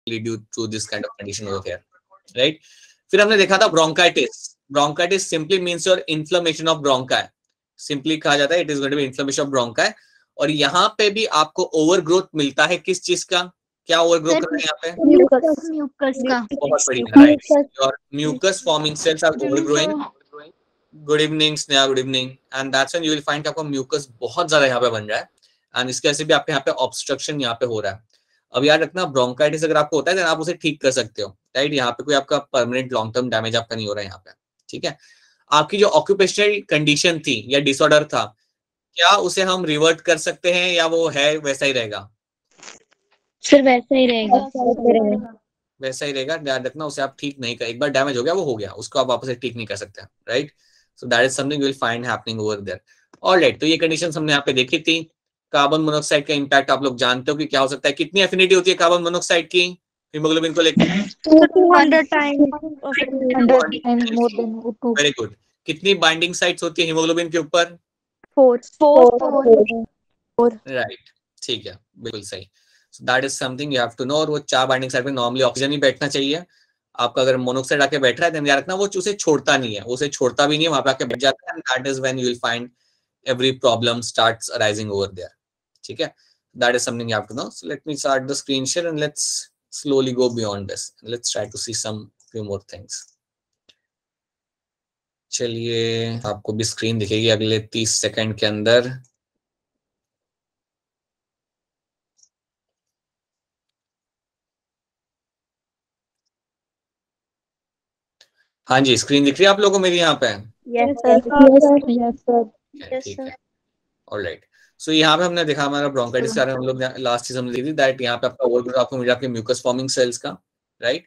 lead you to this kind of condition over here, right? फिर हमने देखा था bronchitis. Bronchitis simply means your inflammation of bronchi. Simply कहा जाता है it is going to be inflammation of bronchi. और यहाँ पे भी आपको overgrowth मिलता है किस चीज का? क्या overgrowth कर रहे हैं यहाँ पे? म्यूकस का। बहुत बढ़िया, right? Your mucus forming cells are overgrowing. Good evening Sneha, good evening. And that's when you will find कि आपका म्यूकस बहुत ज्यादा यहाँ पे बन रहा है एंड इसके वजह से भी आपके यहाँ पे ऑब्स्ट्रक्शन यहाँ पे हो रहा है। अब याद रखना ब्रोंकाइटिस अगर आपको होता है तो आप उसे ठीक कर सकते हो, राइट? यहाँ पे कोई आपका परमानेंट लॉन्ग टर्म डैमेज आपका नहीं हो रहा है यहाँ पे, ठीक है? आपकी जो ऑक्यूपेशनल कंडीशन थी या डिसऑर्डर था, क्या उसे हम रिवर्ट कर सकते हैं या वो है वैसा ही रहेगा? सर वैसा ही रहेगा। वैसा ही रहेगा। याद रखना उसे आप ठीक नहीं कर, एक बार डैमेज हो गया वो हो गया, उसको आप वापस से ठीक नहीं कर सकते, right? So that is something you will find happening over there. Alright, तो ये कंडीशंस हमने यहाँ पे देखी थी। कार्बन मोनोऑक्साइड का इंपैक्ट आप लोग जानते हो कि क्या हो सकता है। कितनी एफिनिटी होती है कार्बन मोनोऑक्साइड की हीमोग्लोबिन को लेकर? 200 टाइम्स। Very good. कितनी बाइंडिंग साइट्स होती है हीमोग्लोबिन के ऊपर? 4। राइट, ठीक है, बिल्कुल सही। So that is something you have to know. और वो 4 बाइंडिंग साइट पे नॉर्मली ऑक्सीजन ही बैठना चाहिए। आपका अगर मोनोऑक्साइड आके बैठ रहा है तो याद रखना वो उसे छोड़ता नहीं है, उसे छोड़ता भी नहीं है, वहां पे आके बैठ जाता है and that is when you will find every problem starts arising over there, ठीक है? That is something you have to know. So let me start the screen share and let's slowly go beyond this. Let's try to see some few more things. चलिए, आपको भी screen दिखेगी अगले 30 second के अंदर। हाँ जी, स्क्रीन दिख रही है आप लोगों को मेरी यहाँ पे? Yes sir. ठीक है, ऑलराइट। सो यहाँ पे हमने देखा हमारा ब्रोंकाइटिस का हम लोग लास्ट चीज हमने देखी दैट यहाँ पे आपका ओवरग्रोथ आपको मिल रहा है आपके म्यूकस फॉर्मिंग सेल्स का, right?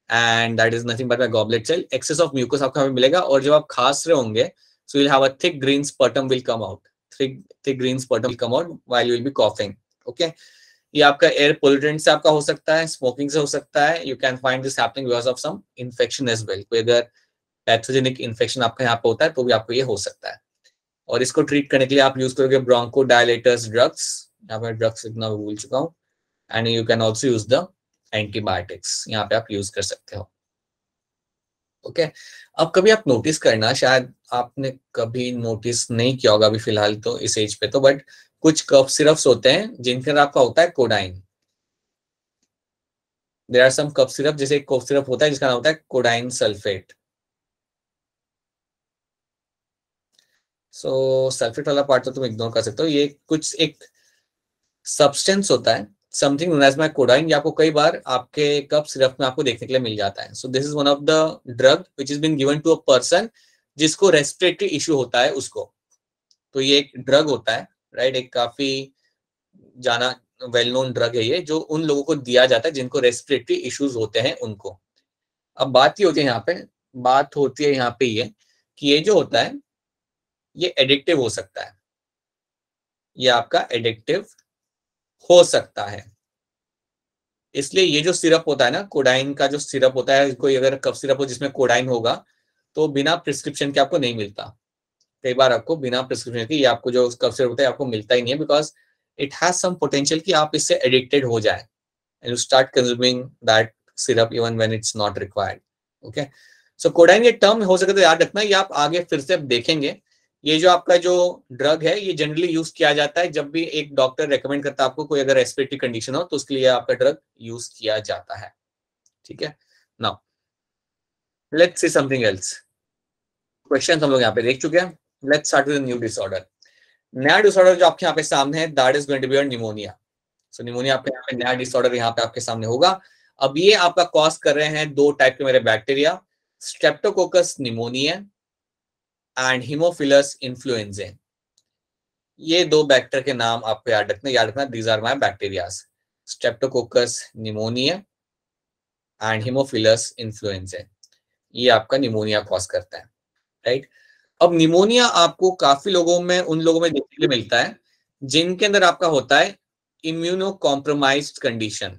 And that is nothing but my goblet cell. Excess of mucus आपको हमें मिलेगा और जब आप खांस रहे होंगे so you will have a thick green sputum will come out. Thick green sputum will come out while you will be coughing, okay? ये आपका एयर पोल्यूटेंट से आपका हो सकता है, स्मोकिंग से हो सकता है। You can find this happening because of some infection as well. कोई अगर पैथोजेनिक इन्फेक्शन आपका यहाँ पे होता है तो भी आपको ये हो सकता है। और इसको ट्रीट करने के लिए आप यूज करोगे ब्रोंको डायलेटर्स ड्रग्स। यहाँ पे ड्रग्स लिखना मैं भूल चुका हूँ। And you can also use the antibiotics, यहाँ पे आप यूज कर सकते हो, ओके? अब कभी आप नोटिस करना, शायद आपने कभी नोटिस नहीं किया होगा अभी फिलहाल तो इस एज पे तो, बट कुछ कफ सिरप्स होते हैं जिनके अंदर आपका होता है कोडाइन। There are some cough syrup, जैसे एक कफ सिरप होता है जिसका नाम होता है कोडाइन सल्फेट। सो सल्फेट वाला पार्ट तो तुम इग्नोर कर सकते हो। ये कुछ एक सब्सटेंस होता है, समथिंग नोन एज कोडाइन, ये आपको कई बार आपके कप सिरप में आपको देखने के लिए मिल जाता है। So this is one of the drug which is been given to a person जिसको रेस्पिरेटरी इश्यू होता है उसको। तो ये एक ड्रग होता है, राइट? एक काफी जाना वेल नोन ड्रग है ये, जो उन लोगों को दिया जाता है जिनको रेस्पिरेटरी इश्यूज होते हैं उनको। अब बात ये होती है यहाँ पे, बात होती है यहाँ पे ये कि ये जो होता है ये एडिक्टिव हो सकता है, ये आपका एडिक्टिव हो सकता है। इसलिए ये जो सिरप होता है ना, कोडाइन का जो सिरप होता है, कोई अगर कफ सिरप हो जिसमें कोडाइन होगा तो बिना प्रिस्क्रिप्शन के आपको नहीं मिलता। कई बार आपको बिना प्रिस्क्रिप्शन के ये आपको जो कफ सिरप होता है आपको मिलता ही नहीं है, because it has some potential कि आप इससे एडिक्टेड हो जाए and you start consuming that syrup even when it's not required, okay? So codeine ये टर्म हो सके तो याद रखना, ये आप आगे फिर से देखेंगे। ये जो आपका जो ड्रग है ये जनरली यूज किया जाता है जब भी एक डॉक्टर रेकमेंड करता है आपको कोई अगर रेस्पिरेटरी कंडीशन हो तो उसके लिए आपका ड्रग यूज किया जाता है, ठीक है? Now let's see something else. Question हम लोग यहाँ पे देख चुके हैं। Let's start with new disorder. नया डिसऑर्डर जो आपके यहाँ पे सामने है that is going to be pneumonia. So pneumonia आपके यहाँ पे नया डिसऑर्डर यहाँ पे आपके सामने होगा। अब ये आपका कॉज कर रहे हैं 2 टाइप के मेरे bacteria, streptococcus pneumoniae and haemophilus influenzae. ये 2 बैक्टीरिया के नाम आपको याद रखना, these are my bacterias, streptococcus pneumoniae and haemophilus influenzae. ये आपका निमोनिया कॉज करता है, राइट? अब निमोनिया आपको काफी लोगों में, उन लोगों में देखने के लिए मिलता है जिनके अंदर आपका होता है इम्यूनो कॉम्प्रोमाइज्ड कंडीशन।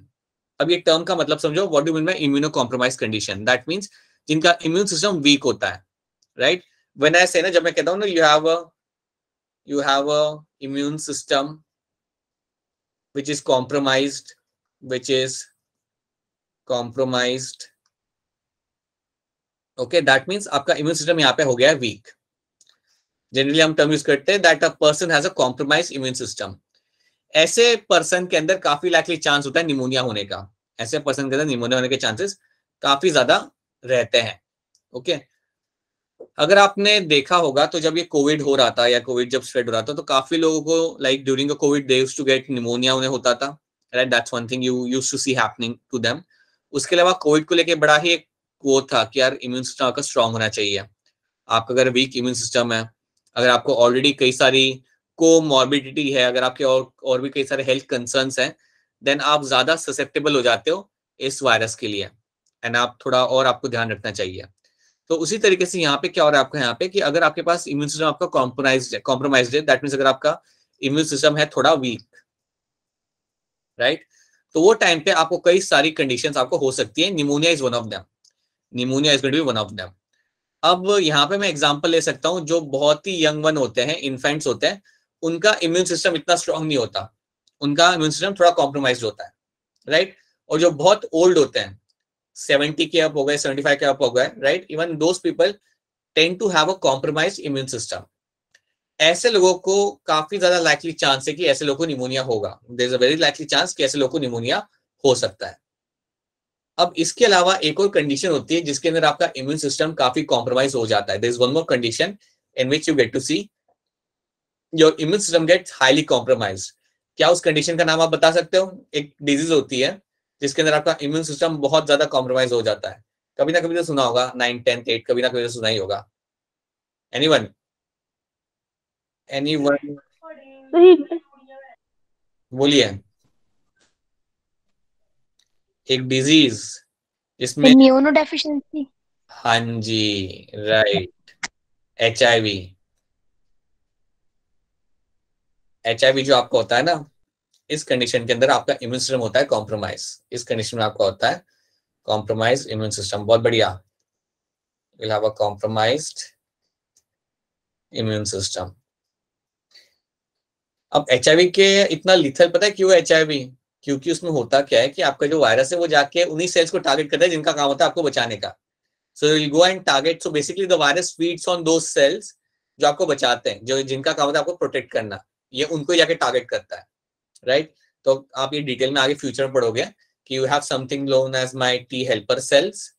अब ये टर्म का मतलब समझो, what do mean by immuno compromised condition? That means जिनका इम्यून सिस्टम वीक होता है, राइट? व्हेन आई से ना, जब मैं कहता हूं ना you have a immune system which is compromised, which is compromised, okay, that means आपका इम्यून सिस्टम यहाँ पे हो गया है वीक। जनरली हम टर्म यूज करते हैं that a person has a compromise immune system. ऐसे पर्सन के अंदर काफी लाइकली चांस होता है निमोनिया होने का, ऐसे पर्सन के अंदर निमोनिया होने के चांसेस काफी ज्यादा रहते हैं। ओके, अगर आपने देखा होगा तो जब ये कोविड हो रहा था या कोविड जब स्प्रेड हो रहा था तो काफी लोगों को like during COVID they used to get pneumonia उन्हें होता था, right, that's one thing you used to see happening to them. उसके अलावा कोविड को लेके बड़ा ही एक वो था कि यार इम्यून सिस्टम आपका स्ट्रांग होना चाहिए। आपका अगर वीक इम्यून सिस्टम है, अगर आपको ऑलरेडी कई सारी कोमॉर्बिडिटी है, अगर आपके और भी कई सारे हेल्थ कंसर्न्स हैं, देन आप ज्यादा ससेप्टेबल हो जाते हो इस वायरस के लिए, एंड आप थोड़ा और आपको ध्यान रखना चाहिए। तो उसी तरीके से यहाँ पे क्या हो रहा है आपका यहाँ पे कि अगर आपके पास इम्यून सिस्टम आपका कॉम्प्रोमाइज्ड है, दैट मीन्स अगर आपका इम्यून सिस्टम है थोड़ा वीक, राइट, तो वो टाइम पे आपको कई सारी कंडीशंस आपको हो सकती है। Pneumonia is one of them, pneumonia is going to be one of them. अब यहाँ पे मैं एग्जांपल ले सकता हूँ, जो बहुत ही यंग वन होते हैं, इन्फेंट्स होते हैं, उनका इम्यून सिस्टम इतना स्ट्रांग नहीं होता, उनका इम्यून सिस्टम थोड़ा कॉम्प्रोमाइज होता है, राइट। और जो बहुत ओल्ड होते हैं, 70 के अप हो गए, 75 के अप हो गए, right, even those people tend to have a compromised immune system. ऐसे लोगों को काफी ज्यादा लाइकली चांस है कि ऐसे लोगों को निमोनिया होगा, there is a very likely chance कि ऐसे लोगों को निमोनिया हो सकता है। अब इसके अलावा एक और कंडीशन होती है जिसके अंदर आपका इम्यून सिस्टम काफी कॉम्प्रोमाइज हो जाता है। There is one more condition in which you get to see your immune system gets highly compromised. क्या उस कंडीशन का नाम आप बता सकते हो? एक डिजीज होती है जिसके अंदर आपका इम्यून सिस्टम बहुत ज्यादा कॉम्प्रोमाइज हो जाता है। कभी ना कभी तो सुना होगा, 9, 10, 8, कभी ना कभी तो सुना ही होगा। एनीवन एनीवन बोलिए। एक डिजीज जिसमें, इम्यूनो डेफिशिएंसी। हाँ जी, राइट, HIV। HIV जो आपका होता है ना, इस कंडीशन के अंदर आपका इम्यून सिस्टम होता है कॉम्प्रोमाइज। इस कंडीशन में आपका होता है कॉम्प्रोमाइज इम्यून सिस्टम। बहुत बढ़िया, will have a compromised immune system. अब HIV के इतना लिथल पता है क्यों HIV? क्योंकि उसमें होता क्या है कि आपका जो वायरस है वो जाके उन्हीं सेल्स को टारगेट करता है जिनका काम होता है आपको बचाने का। So will go and target, so basically the virus feeds on those cells जो आपको बचाते हैं, जो जिनका काम होता है आपको प्रोटेक्ट करना, ये उनको जाके टारगेट करता है, राइट। तो आप ये डिटेल में आगे फ्यूचर में पढ़ोगे कि you have something known as my T helper cells.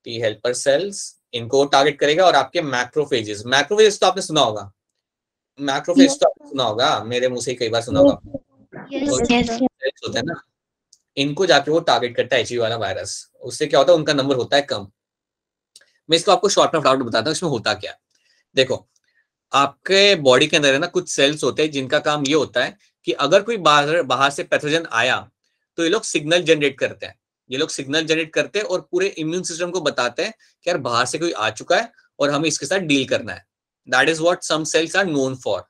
T helper cells इनको टारगेट करेगा, और आपके मैक्रोफेजेस, मैक्रोफेजेस तो आपने सुना होगा, मैक्रोफेज तो आपने सुना होगा, मेरे मुंह से कई बार सुना होगा। तो यस सेल्स होते हैं ना, इनको जाके वो टारगेट करता है HIV वाला वायरस। उससे क्या होता है, उनका नंबर होता है कम। मैं इसको आपको शॉर्ट में फटाफट बताता हूँ इसमें होता क्या है। देखो, आपके बॉडी के अंदर है ना कुछ सेल्स होते हैं जिनका काम ये होता है कि अगर कोई बाहर बाहर से पैथोजन आया तो ये लोग सिग्नल जनरेट करते हैं। ये लोग सिग्नल जनरेट करते हैं और पूरे इम्यून सिस्टम को बताते हैं कि यार बाहर से कोई आ चुका है और हमें इसके साथ डील करना है। That is what some cells are known for.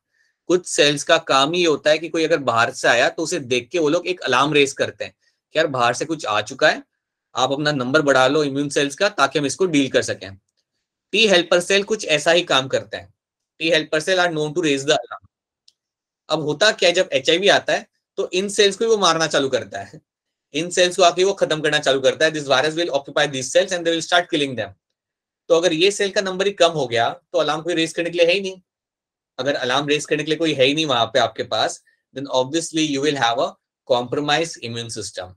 कुछ सेल्स का काम ही होता है कि कोई अगर बाहर से आया तो उसे देख के वो लोग एक अलार्म रेस करते हैं कि यार बाहर से कुछ आ चुका है, आप अपना नंबर बढ़ा लो इम्यून सेल्स का ताकि हम इसको डील कर सकें। टी हेल्पर सेल कुछ ऐसा ही काम करते हैं। T helper cell are known to raise the alarm. अब होता क्या है, जब HIV आता है तो इन सेल्स को वो मारना चालू करता है, इन सेल्स को आके वो खत्म करना चालू करता है। This virus will occupy this cells and they will start killing them. तो अगर ये सेल का नंबर ही कम हो गया तो अलार्म कोई रेस करने के लिए है ही नहीं। अगर अलार्म रेस करने के लिए कोई है ही नहीं वहां पे आपके पास, then obviously you will have a compromise immune system.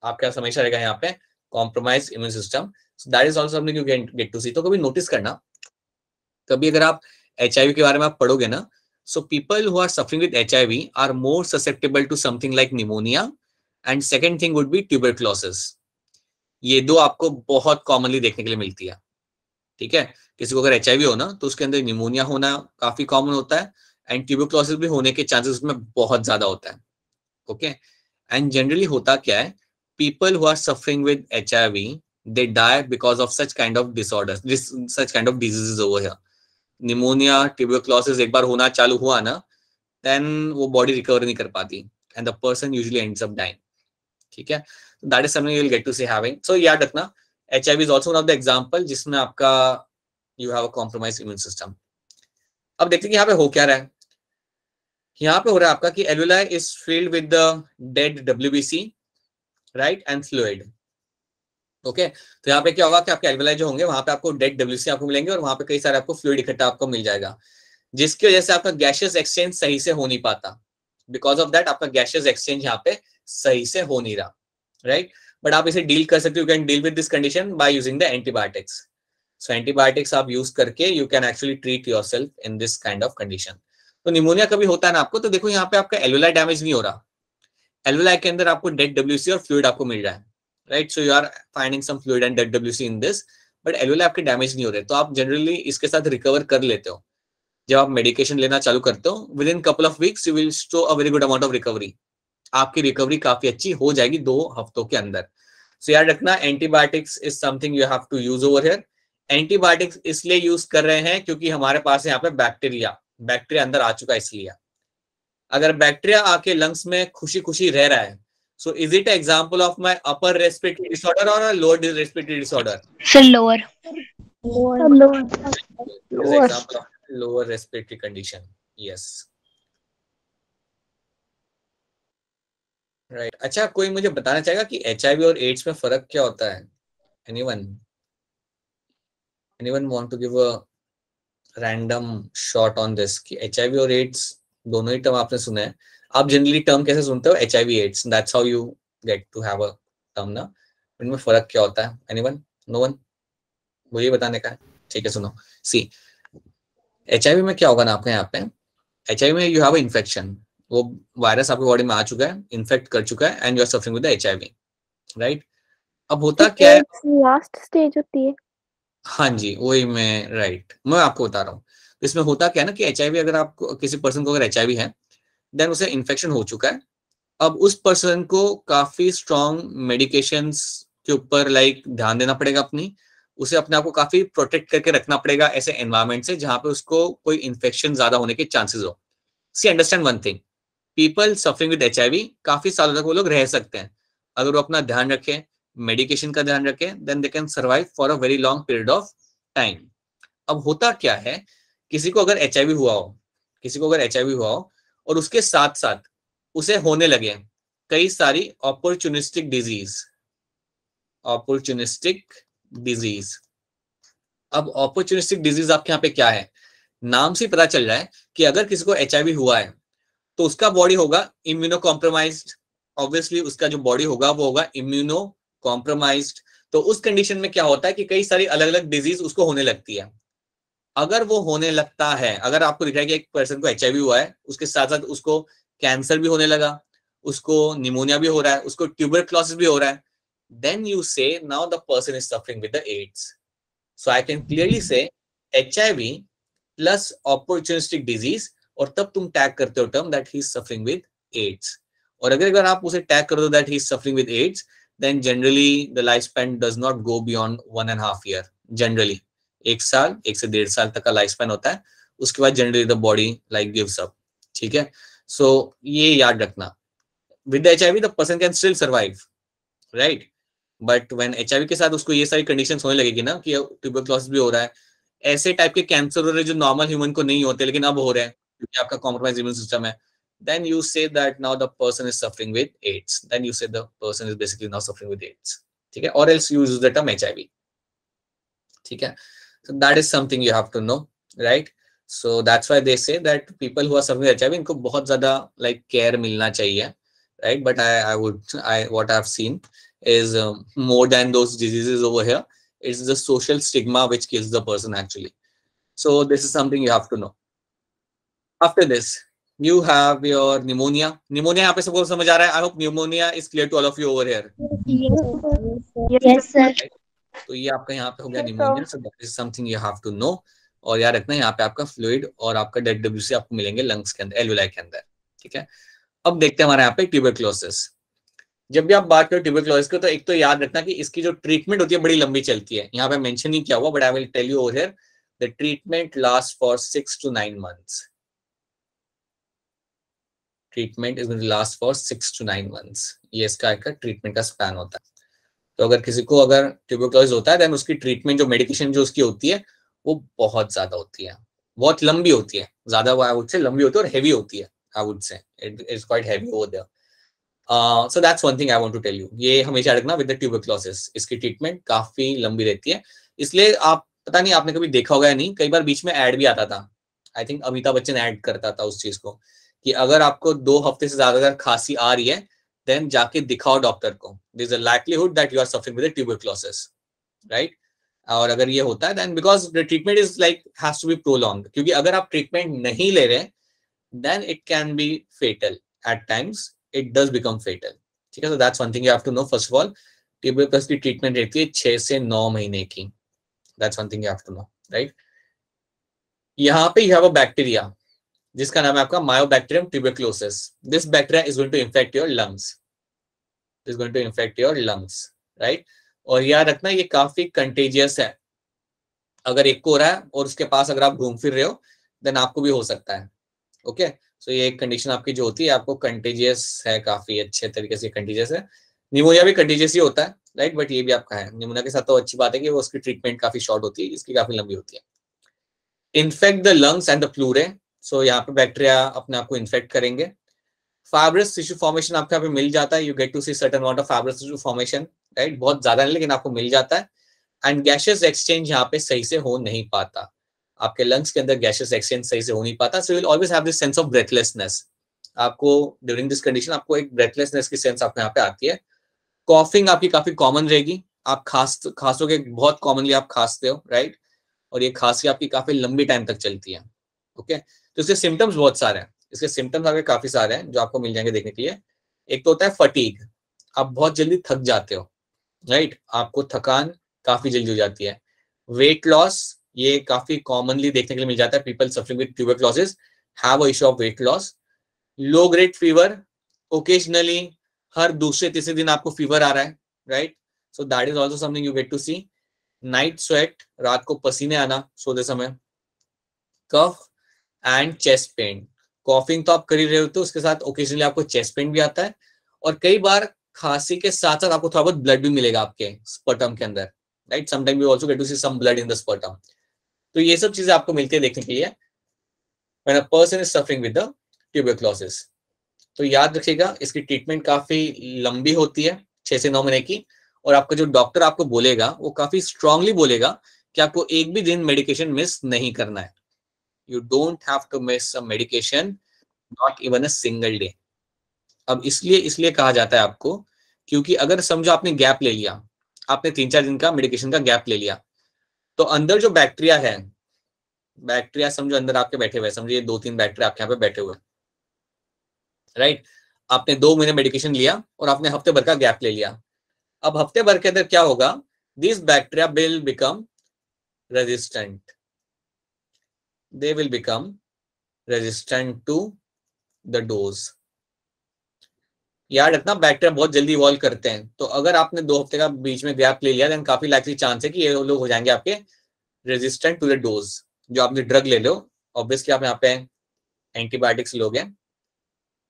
आप क्या समझ रहेगा यहाँ पे, compromise immune system. That is also something you get to see. तो कभी नोटिस करना, कभी अगर आप HIV के बारे में आप पढ़ोगे ना, so people who are suffering with HIV are more susceptible to something like pneumonia, and second thing would be tuberculosis। ये दो आपको बहुत कॉमनली देखने के लिए मिलती है, ठीक है। किसी को अगर HIV हो ना तो उसके अंदर निमोनिया होना काफी कॉमन होता है, एंड ट्यूबरक्लोसिस भी होने के चांसेस उसमें बहुत ज्यादा होता है, ओके। एंड जनरली होता क्या है, people who are suffering with HIV they die because of such kind of disorders, such kind of diseases over here. Pneumonia tuberculosis एक बार होना चालू हुआ ना, देन वो बॉडी रिकवर नहीं कर पाती and the person usually ends up dying, ठीक है। That is something you will get to see having. So याद रखना, HIV is also one of the example जिसमें आपका you have a compromised immune system. अब देखते हैं कि यहाँ पे हो क्या रहा है। यहाँ पे हो रहा है आपका कि alveoli is filled with the dead WBC, right, and fluid. Okay तो यहाँ पे क्या होगा कि आपके एल्वेलाई जो होंगे वहां पे आपको डेड डब्ल्यूसी आपको मिलेंगे और वहां पे कई सारे आपको फ्लूइड इकट्ठा आपको मिल जाएगा, जिसकी वजह से आपका गैशियस एक्सचेंज सही से हो नहीं पाता। बिकॉज ऑफ दैट आपका गैशियस एक्सचेंज यहाँ पे सही से हो नहीं रहा, राइट। बट आप इसे डील कर सकते हो, you can deal with this condition by using the antibiotics. So antibiotics आप यूज करके you can actually treat yourself in this kind of condition. तो निमोनिया कभी होता है ना आपको, तो देखो यहाँ पे आपका एल्वेलाई डैमेज नहीं हो रहा, एल्वेलाई के अंदर आपको डेड डब्ल्यूसी और फ्लूइड आपको मिल रहा है, right. So you are finding some fluid and dead WBC in this, but alveoli आपके डैमेज नहीं हो रहे, तो आप जनरली इसके साथ रिकवर कर लेते हो। जब आप मेडिकेशन लेना चालू करते हो with in couple of weeks you will show a very good amount of recovery, आपकी रिकवरी काफी अच्छी हो जाएगी 2 हफ्तों के अंदर। सो याद रखना antibiotics is something you have to use over here. Antibiotics इसलिए यूज कर रहे हैं क्योंकि हमारे पास यहाँ पे बैक्टीरिया अंदर आ चुका है, इसलिए। अगर बैक्टीरिया आके लंग्स में खुशी खुशी रह रहा है, so is it example of my upper respiratory disorder और lower respiratory disorder? Sir, lower. Lower. Is example of lower respiratory condition. Yes. Right. अच्छा, कोई मुझे बताना चाहेगा कि HIV और एड्स में फर्क क्या होता है? Anyone want to give a random shot on this कि HIV और एड्स दोनों ही टर्म आपने सुना है, आप जनरली टर्म कैसे सुनते हो? HIV AIDS, that's how you get to have a term ना, इनमें फर्क क्या होता है? Anyone? No one? मुझे बताने का है, ठीक है। सुनो, सी HIV में क्या होगा ना आपके यहाँ पे, HIV में यू हैव इन्फेक्शन, वो वायरस आपकी बॉडी में आ चुका है, इन्फेक्ट कर चुका है and you are suffering with HIV, right. अब होता क्या है, लास्ट स्टेज होती है। हाँ जी, वही मैं आपको बता रहा हूँ। इसमें होता क्या है ना कि HIV अगर आपको किसी पर्सन को अगर HIV है देन उसे इन्फेक्शन हो चुका है, अब उस पर्सन को काफी स्ट्रॉन्ग मेडिकेशंस के ऊपर ध्यान देना पड़ेगा, उसे अपने आप को काफी प्रोटेक्ट करके रखना पड़ेगा ऐसे एनवायरमेंट से जहां पे उसको कोई इन्फेक्शन ज्यादा होने के चांसेस हो। See understand one thing, people suffering with HIV काफी सालों तक वो लोग रह सकते हैं अगर वो अपना ध्यान रखें, मेडिकेशन का ध्यान रखें, then they can survive for a very long period of time. अब होता क्या है, किसी को अगर HIV हुआ हो और उसके साथ साथ उसे होने लगे कई सारी अपॉर्चुनिस्टिक डिजीज। अब अपॉर्चुनिस्टिक डिजीज आपके यहाँ पे क्या है, नाम से पता चल रहा है कि अगर किसी को HIV हुआ है तो उसका बॉडी होगा इम्यूनो कॉम्प्रोमाइज्ड, ऑब्वियसली उसका जो बॉडी होगा वो होगा इम्यूनो कॉम्प्रोमाइज्ड। तो उस कंडीशन में क्या होता है कि कई सारी अलग अलग डिजीज उसको होने लगती है। अगर वो होने लगता है, अगर आपको दिख रहा है कि एक पर्सन को HIV हुआ है, उसके साथ साथ उसको कैंसर भी होने लगा, उसको निमोनिया भी हो रहा है, उसको ट्यूबरक्लोसिस भी हो रहा है, then you say now the person is suffering with the AIDS. So I can clearly say HIV plus opportunistic disease, और तब तुम टैग करते हो term that he is suffering with AIDS। और अगर आप उसे टैग कर दो that he is suffering with AIDS, then generally the lifespan does not go beyond 1.5 year। Generally 1 साल 1 से 1.5 साल तक का लाइफ स्पैन होता है, उसके बाद generally the body gives up, ठीक है। सो ये याद रखना, with HIV the person can still survive, right, but when HIV के साथ उसको ये सारी कंडीशंस होने लगेगी ना कि ट्यूबरक्लोसिस भी हो रहा है, ऐसे टाइप के कैंसर हो रहे हैं जो नॉर्मल ह्यूमन को नहीं होते लेकिन अब हो रहे हैं क्योंकि आपका कॉम्प्रोमाइज इम्यून सिस्टम है, then you say that now the person is suffering with AIDS, then you say the person is basically now suffering with AIDS, ठीक है, or else you use the term HIV, ठीक है। So that is something you have to know, right? So that's why they say that people who are suffering with HIV इनको बहुत ज्यादा care मिलना चाहिए, right? But what I've seen is more than those diseases over here, it's the social stigma which kills the person actually. So this is something you have to know. After this, you have your pneumonia. Pneumonia यहाँ पे सबको समझ आ रहा है? I hope pneumonia is clear to all of you over here. Yes, sir. तो ये आपका यहाँ पे हो गया pneumonia, so that is something you have to know। और याद रखना यहाँ पे आपका फ्लूइड और आपका डेड डब्ल्यूसी आपको मिलेंगे लंग्स के अंदर, एल्वेलाई के अंदर, ठीक है। अब देखते हैं हमारे यहाँ पे ट्यूबरक्लोसिस। जब भी आप बात करो ट्यूबरक्लोसिस को तो एक तो याद रखना कि इसकी जो ट्रीटमेंट होती है बड़ी लंबी चलती है, यहाँ पे मेंशन नहीं किया हुआ but I will tell you over here, the treatment last for 6 to 9 months। Treatment is going to last for 6 to 9 months, ये इसका एक ट्रीटमेंट का स्पैन होता है। तो अगर किसी को अगर ट्यूबरक्लोसिस होता है देन उसकी ट्रीटमेंट जो मेडिकेशन जो उसकी होती है वो बहुत ज्यादा होती है, बहुत लंबी होती है, ज्यादा आई वुड से लंबी होती है और हेवी होती है, I would say it is quite heavy over there. So that's one thing I want to tell you, ये हमेशा रखना विद द ट्यूबरक्लोसिस, इसकी ट्रीटमेंट काफी लंबी रहती है। इसलिए आप पता नहीं आपने कभी देखा होगा या नहीं, कई बार बीच में ऐड भी आता था, I think Amitabh Bachchan add करता था उस चीज को, कि अगर आपको 2 हफ्ते से ज्यादा अगर खांसी आ रही है देन जाके दिखाओ डॉक्टर को, there is a likelihood that you are suffering with tuberculosis, right. और अगर ये होता है then because the treatment is like has to be prolonged, क्योंकि अगर आप ट्रीटमेंट नहीं ले रहे then it can be fatal at times, it does become fatal, ठीक है। so that's one thing you have to know first of all, tuberculosis की treatment रहती है 6 से 9 महीने की, that's one thing you have to know, right। यहाँ पे you have a bacteria जिसका नाम है आपका Mycobacterium tuberculosis, this bacteria is going to infect your lungs, is going to infect your lungs, right। और याद रखना ये काफी कंटेजियस है, अगर एक को हो रहा है और उसके पास अगर आप घूम फिर रहे हो देन आपको भी हो सकता है, ओके। सो ये एक कंडीशन आपकी जो होती है आपको कंटेजियस है, काफी अच्छे तरीके से कंटेजियस है। निमोनिया भी कंटेजियस ही होता है, राइट, बट ये भी आपका है। निमोनिया के साथ तो अच्छी बात है कि वो उसकी ट्रीटमेंट काफी शॉर्ट होती है, इसकी काफी लंबी होती है। Infect the lungs and the pleurae, so यहाँ पे बैक्टीरिया अपने आप को इन्फेक्ट करेंगे। फाइब्रस टिश्यू फॉर्मेशन आपके यहाँ पे मिल जाता है, you get to see certain amount of fibrous tissue formation, right, बहुत ज्यादा नहीं लेकिन आपको मिल जाता है। एंड गैशियस एक्सचेंज यहाँ पे सही से हो नहीं पाता, आपके लंग्स के अंदर गैशियस एक्सचेंज सही से हो नहीं पाता, सो you will always have this sense of breathlessness, आपको ड्यूरिंग दिस कंडीशन आपको एक ब्रेथलेसनेस की सेंस आपको यहाँ पे आती है। कॉफिंग आपकी काफी कॉमन रहेगी, आप खांसोगे बहुत कॉमनली, आप खांसते हो, राइट, और ये खांसी आपकी काफी लंबी टाइम तक चलती है, ओके। तो इसके सिम्टम्स बहुत सारे हैं, इसके सिम्टम्स आपके काफी सारे हैं जो आपको मिल जाएंगे देखने के लिए। एक तो होता है फटीग, आप बहुत जल्दी थक जाते हो, राइट, आपको थकान काफी जल्दी हो जाती है। वेट लॉस, ये काफी कॉमनली देखने के लिए मिल जाता है, people suffering with tuberculosis have a issue of weight loss. Low grade fever, occasionally हर दूसरे तीसरे दिन आपको फीवर आ रहा है, right, so that is also something you get to see. Night sweat, रात को पसीने आना सोते समय। Cough and chest pain, coughing तो आप कर ही रहे होते हो, उसके साथ ओकेजनली आपको चेस्ट पेन भी आता है, और कई बार खांसी के साथ साथ आपको थोड़ा बहुत ब्लड भी मिलेगा आपके स्पर्टम के अंदर, right, sometime you also get to see some blood in the sputum. तो ये सब चीजें आपको मिलती है देखने के लिए when a person is suffering with the tuberculosis। तो याद रखिएगा इसकी ट्रीटमेंट काफी लंबी होती है, 6 से 9 महीने की, और आपका जो डॉक्टर आपको बोलेगा वो काफी स्ट्रांगली बोलेगा कि आपको एक भी दिन मेडिकेशन मिस नहीं करना है। You don't have to miss a medication, not even a single day. अब इसलिए कहा जाता है आपको, क्योंकि अगर समझो आपने गैप ले लिया, आपने 3-4 दिन का मेडिकेशन का गैप ले लिया, तो अंदर जो बैक्टीरिया है, बैक्टीरिया समझो अंदर आपके बैठे हुए, समझिए 2-3 बैक्टीरिया आपके यहाँ पे बैठे हुए, राइट। आपने 2 महीने मेडिकेशन लिया और आपने हफ्ते भर का गैप ले लिया। अब हफ्ते भर के अंदर क्या होगा, this bacteria will become resistant, they will become resistant to the dose. याद रखना बैक्टीरिया बहुत जल्दी इवॉल्व करते हैं, तो अगर आपने 2 हफ्ते का बीच में गैप ले लिया देन काफी लाइकली चांस है कि ये लोग हो जाएंगे आपके रेजिस्टेंट टू द डोज। जो आपने ड्रग ले लो, ऑब्वियसली आप यहाँ पे एंटीबायोटिक्स लोगे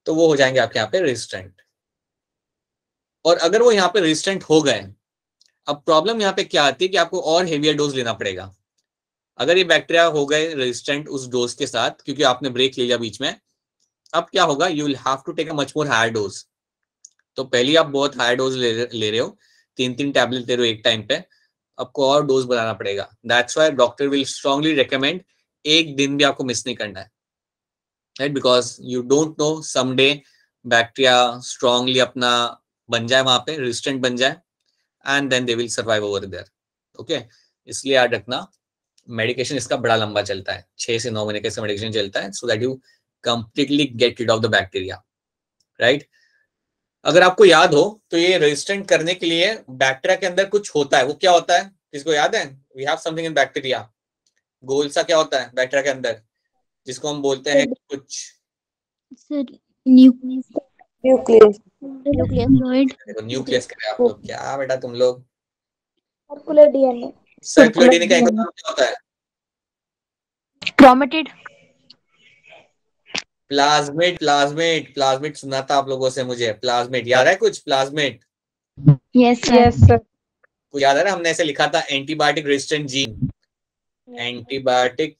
तो वो हो जाएंगे आपके यहाँ पे रेजिस्टेंट। और अगर वो यहाँ पे रेजिस्टेंट हो गए, अब प्रॉब्लम यहाँ पे क्या आती है कि आपको और हेवियर डोज लेना पड़ेगा। अगर ये बैक्टीरिया हो गए रेजिस्टेंट उस डोज के साथ, क्योंकि आपने ब्रेक ले लिया बीच में, अब क्या होगा, you will have to take a much more higher dose. तो पहले आप बहुत हायर डोज ले रहे हो, 3-3 टैबलेट ले रहे हो एक टाइम पे, आपको और डोज बढ़ाना पड़ेगा। That's why doctor will strongly recommend एक दिन भी आपको मिस नहीं करना है, right, because you don't know someday bacteria strongly अपना बन जाए वहां पे, रेजिस्टेंट बन जाए, and then they will survive over there, okay. इसलिए याद रखना मेडिकेशन इसका बड़ा लंबा चलता है, 6 से 9 महीने का इसका मेडिकेशन चलता है, so that you completely get rid of the bacteria, right. अगर आपको याद हो तो ये रेजिस्टेंट करने के लिए बैक्टीरिया के अंदर कुछ होता है, वो क्या होता है, किसको याद है? We have something in bacteria, गोल सा क्या होता है बैक्टीरिया के अंदर, जिसको हम बोलते हैं कुछ सर न्यूक्लियस फ्लूइड, न्यूक्लियस कह रहे हैं आप लोग, क्या बेटा तुम लोग, सर्कुलर डीएनए, सर्कुलर डीएनए का एक नाम क्या होता है? क्रोमेटिड, प्लाज्मिड, प्लाज्मिड, प्लाज्मिड सुना था आप लोगों से मुझे, प्लाज्मिड याद है कुछ, प्लाज्मिड यस सर, कुछ याद है ना, हमने ऐसे लिखा था antibiotic resistant gene, antibiotic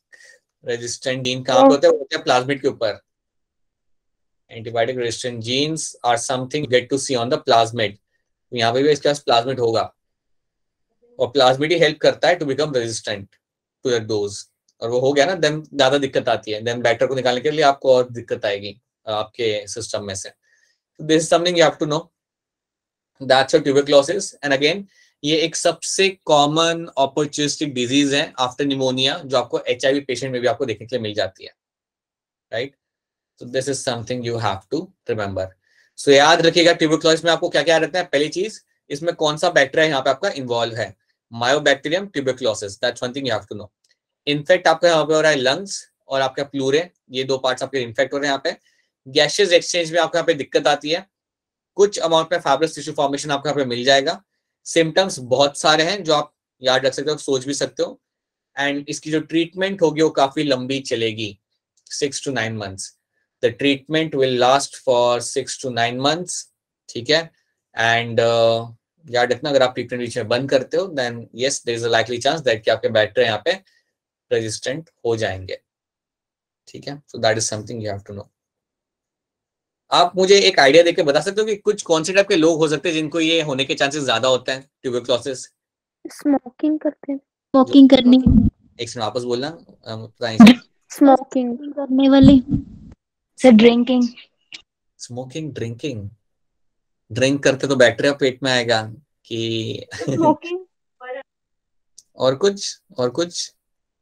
resistant gene कहाँ पे होते हैं, प्लाज्मिड के ऊपर, antibiotic resistant genes are something get to see on the plasmid. यहाँ पे भी इसके पास प्लाज्मिड होगा और प्लाज्मिड ही हेल्प करता है to become resistant to the dose. और वो हो गया ना, देन ज्यादा दिक्कत आती है, देन बैक्टर को निकालने के लिए आपको और दिक्कत आएगी आपके सिस्टम में से। This is something you have to know, that's tuberculosis. And again ये एक सबसे कॉमन ऑपर्चुनिस्टिक डिजीज है आफ्टर निमोनिया, जो आपको HIV पेशेंट में भी आपको देखने के लिए मिल जाती है, right. So this is something you have to remember. So याद रखिएगा ट्यूबरक्लोसिस में आपको क्या क्या रखना है। पहली चीज, इसमें कौन सा बैक्टीरिया यहाँ पे आपका इन्वॉल्व है, mycobacterium tuberculosis, that's one thing you have to know. In fact आपका यहाँ पे हो रहा है लंग्स और आपका प्लूरे, ये दो पार्ट्स आपके इन्फेक्ट हो रहे हैं यहाँ पे। गैसेस एक्सचेंज में आपको यहाँ पे दिक्कत आती है, कुछ अमाउंट में फाइब्रस टिश्यू फॉर्मेशन आपको यहाँ पे मिल जाएगा। सिम्टम्स बहुत सारे हैं जो आप याद रख सकते हो, सोच भी सकते हो। एंड इसकी जो ट्रीटमेंट होगी वो काफी लंबी चलेगी, 6 to 9 months। The treatment will last for 6 to 9 months, ठीक है। एंड याद रखना, अगर आप ट्रीटमेंट बीच में बंद करते हो then yes there is a likely chance that कि आपके बैक्टीरिया यहाँ पे रेजिस्टेंट हो जाएंगे, ठीक है। So that is something you have to know. आप मुझे एक आइडिया देके बता सकते हो कि कुछ कौन से टाइप के लोग हो सकते हैं जिनको ये होने के चांसेस ज्यादा होते हैं ट्यूबरक्लोसिस? स्मोकिंग करते हैं। वॉकिंग करने एक सेकंड वापस बोलना, पता नहीं। स्मोकिंग करने वाले sir, drinking smoking, drinking. Drink करते तो बैक्टीरिया पेट में आएगा कि स्मोकिंग और कुछ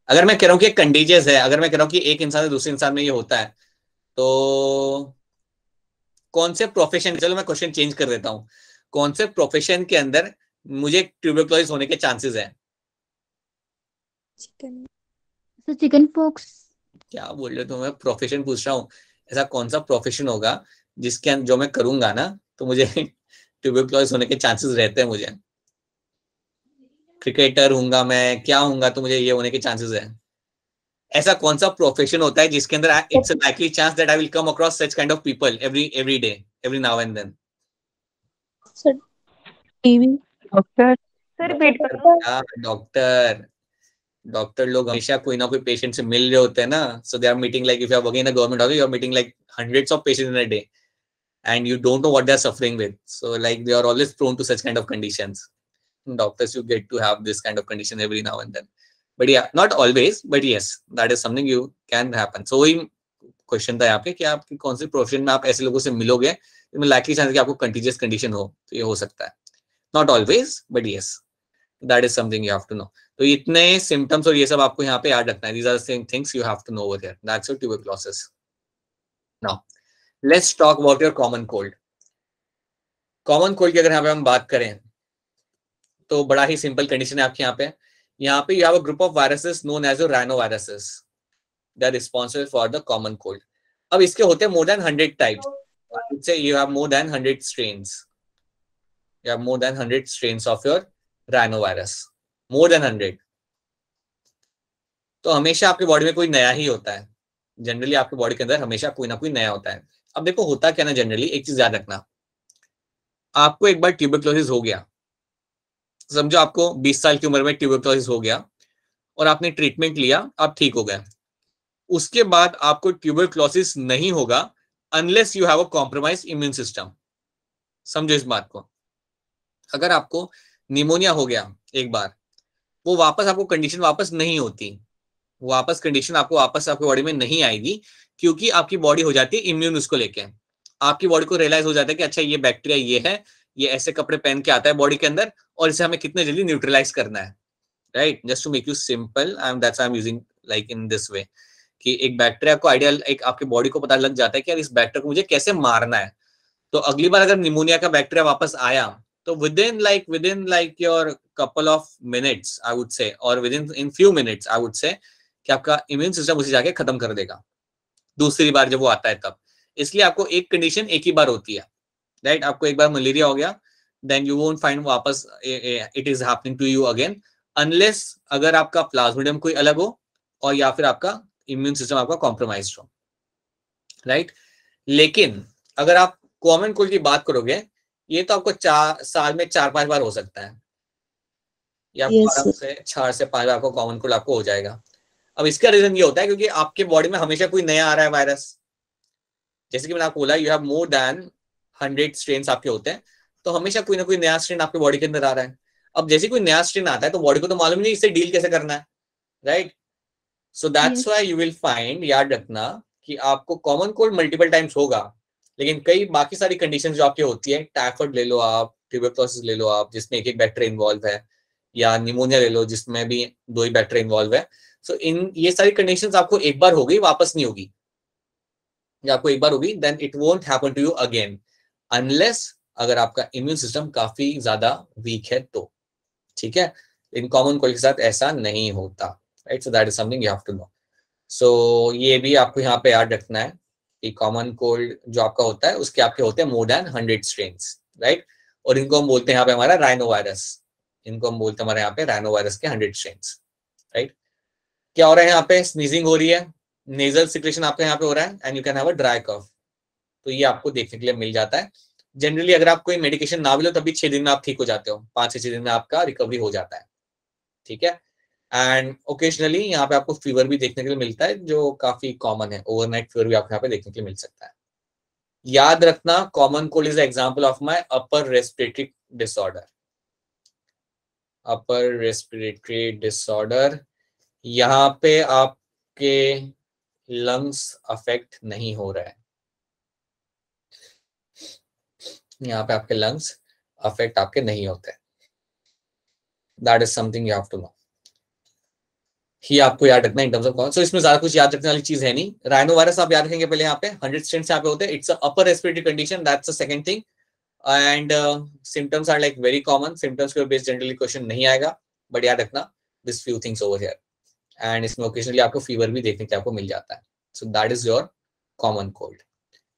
अगर मैं कह रहा हूँ कि कंडीजियस है, अगर मैं कह रहा हूँ कि एक इंसान से दूसरे इंसान में ये होता है, तो कौन से प्रोफेशन, चलो मैं क्वेश्चन चेंज कर देता हूँ, कौन से प्रोफेशन के अंदर मुझे ट्यूबरक्लोसिस होने के चांसेस है? Chicken sir, chicken pox. क्या बोल रहे हो तुम? मैं प्रोफेशन पूछ रहा हूँ, ऐसा कौन सा प्रोफेशन होगा जिसके जो मैं करूंगा ना तो मुझे ट्यूबरक्लोसिस होने के चांसेस रहते हैं। मुझे क्रिकेटर हूंगा मैं, क्या हूंगा तो मुझे ये होने के चांसेस है। ऐसा कौन सा प्रोफेशन होता है जिसके अंदर it's a likely chance that I will come across such kind of people every day, every now and then? Sir TV. Doctor sir repeat करो। डॉक्टर। डॉक्टर लोग हमेशा कोई ना कोई पेशेंट से मिल रहे होते हैं ना, so they are meeting, like if you are working in a government hospital, you are meeting like hundreds of patients in a day and you don't know what they are suffering with, so like they are always prone to such kind of conditions. Doctors, you get to have this kind of condition every now and then, but yeah, not always, but yes, that is something you can happen. So वही question था यहाँ पे कि आपकी कौन सी profession में आप ऐसे लोगों से मिलोगे जिसमें लाइकली चांस कि आपको कंटीजियस कंडीशन हो, तो ये हो सकता है। Not always, but yes, that is something you have to know. तो इतने सिम्टम्स और ये सब आपको यहाँ पे याद रखना है। These are the things you have to know over here, that's your tuberculosis. Now let's talk about your common cold. Common cold की अगर यहाँ पे हम बात करें तो बड़ा ही सिंपल कंडीशन है आपके यहाँ पे you have a group of viruses known as your rhinoviruses, they are responsible for the common cold. अब इसके होते हैं more than 100 types, I would say you have more than 100 strains, you have more than 100 strains of your rhinovirus, more than 100। तो हमेशा आपकी body में कोई नया ही होता है, जनरली आपकी बॉडी के अंदर हमेशा कोई ना कोई नया होता है। अब देखो होता क्या ना, जनरली एक चीज याद रखना, आपको एक बार ट्यूबरक्लोसिस हो गया, समझो आपको 20 साल की उम्र में ट्यूबरक्लोसिस हो गया और आपने ट्रीटमेंट लिया, आप ठीक हो गए, उसके बाद आपको ट्यूबरक्लोसिस नहीं होगा unless you have a compromise immune system. समझो इस बात को। अगर आपको निमोनिया हो गया एक बार, वो वापस आपको कंडीशन वापस नहीं होती, वापस कंडीशन आपको वापस आपकी बॉडी में नहीं आएगी, क्योंकि आपकी बॉडी हो जाती है इम्यून उसको लेके। आपकी बॉडी को रियलाइज हो जाता है कि अच्छा ये बैक्टीरिया ये है, ये ऐसे कपड़े पहन के आता है बॉडी के अंदर और इसे हमें कितने जल्दी न्यूट्रलाइज करना है, right. Just to make you simple, that's I am using like in this way कि एक बैक्टीरिया को आइडियल, एक आपकी बॉडी को पता लग जाता है कि यार इस बैक्टीरिया को मुझे कैसे मारना है। तो अगली बार अगर निमोनिया का बैक्टीरिया वापस आया तो within like your couple of minutes I would say, or in few minutes I would say कि आपका इम्यून सिस्टम उसे जाके खत्म कर देगा दूसरी बार जब वो आता है तब। इसलिए आपको एक कंडीशन एक ही बार होती है, राइट। आपको एक बार मलेरिया हो गया, देन यू वोंट फाइंड वापस it is happening to you again, unless अगर आपका प्लाज्मोडियम कोई अलग हो और या फिर आपका इम्यून सिस्टम आपका कॉम्प्रोमाइज हो, राइट। लेकिन अगर आप कॉमन कोल्ड की बात करोगे, ये तो आपको साल में 4-5 बार हो सकता है, या 4 से 5 बार आपको कॉमन कोल्ड आपको हो जाएगा। अब इसका रीजन ये होता है क्योंकि आपके बॉडी में हमेशा कोई नया आ रहा है वायरस, जैसे कि मैंने आपको बोला you have more than 100 strains आपके होते हैं, तो हमेशा कोई ना कोई नया स्ट्रेन आपके बॉडी के अंदर आ रहा है। अब जैसे कोई नया स्ट्रेन आता है तो बॉडी को तो मालूम नहीं इससे डील कैसे करना है, right? So that's why you will find, याद रखना कि आपको कॉमन कोल्ड मल्टीपल टाइम्स होगा, लेकिन कई बाकी सारी कंडीशंस जो आपकी होती है, टाइफाइड ले लो आप, ट्यूबरक्लोसिस ले लो आप जिसमें एक बैक्टीरिया इन्वॉल्व है, या निमोनिया ले लो जिसमें भी 2 ही बैक्टीरिया इन्वॉल्व है। सो इन ये सारी कंडीशंस आपको एक बार हो गई, वापस नहीं होगी, या आपको एक बार होगी then it won't happen to you again, unless अगर आपका इम्यून सिस्टम काफी ज्यादा वीक है तो, ठीक है? इन कॉमन कोल्ड के साथ ऐसा नहीं होता, right? So that is something you have to know. So ये भी आपको यहाँ पे याद रखना है कि कॉमन कोल्ड जो आपका होता है उसके आपके होते हैं मोर देन 100 स्ट्रेन्स, राइट? और इनको हम बोलते हैं यहाँ पे हमारा राइनो वायरस, इनको हम बोलते हैं हमारे यहाँ पे राइनो वायरस के 100 स्ट्रेन्स, राइट? क्या हो रहा है यहाँ पे? स्नीजिंग हो रही है, नेजल सिक्रेशन आपके यहाँ पे हो रहा है, and you can have a dry cough. तो ये आपको देखने के लिए मिल जाता है। जनरली अगर आप कोई मेडिकेशन ना भी लो तभी 6 दिन में आप ठीक हो जाते हो, 5 से 6 दिन में आपका रिकवरी हो जाता है, ठीक है? एंड ओकेजनली यहाँ पे आपको फीवर भी देखने के लिए मिलता है जो काफी कॉमन है, ओवरनाइट फीवर भी आपको यहाँ पे देखने के लिए मिल सकता है। याद रखना common cold is example of my upper respiratory disorder, upper respiratory disorder. यहाँ पे आपके लंग्स अफेक्ट नहीं हो रहा है, यहाँ पे आपके लंग्स अफेक्ट आपके नहीं होते, that is something you have to know. ही आपको याद रखना in terms of common. So इसमें ज्यादा कुछ याद रखने वाली चीज है नहीं। राइनो वायरस आप याद रखेंगे पहले, यहाँ पे 100 स्ट्रेन्स यहाँ पे होते हैं, it's upper respiratory condition, that's the second thing. And symptoms are like very common, symptoms के बेस्ड जनरली क्वेश्चन नहीं आएगा, बट याद रखना this few things over here. And इसमें ओकेजनली आपको फीवर भी देखने के आपको मिल जाता है। So that is your common cold.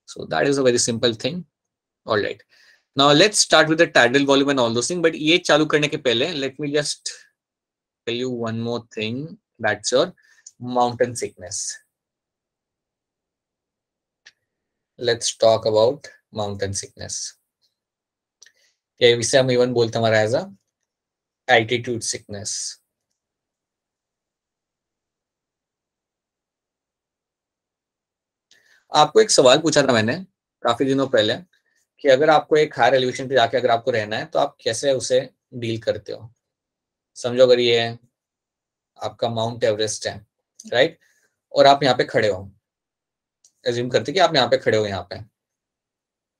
So that is a very simple thing. Alright, now let's start with the tidal volume and all those thing. But ये चालू करने के पहले let me just tell you one more thing, that's your mountain sickness. Let's talk about mountain sickness. इसे हम even बोलते हमारा as अ altitude sickness. आपको एक सवाल पूछा था मैंने काफी दिनों पहले कि अगर आपको एक हायर एलिवेशन पे जाके अगर आपको रहना है तो आप कैसे उसे डील करते हो। समझो अगर ये आपका माउंट एवरेस्ट है, राइट? और आप यहाँ पे खड़े हो, एज्यूम करते कि आप यहाँ पे खड़े हो यहाँ पे,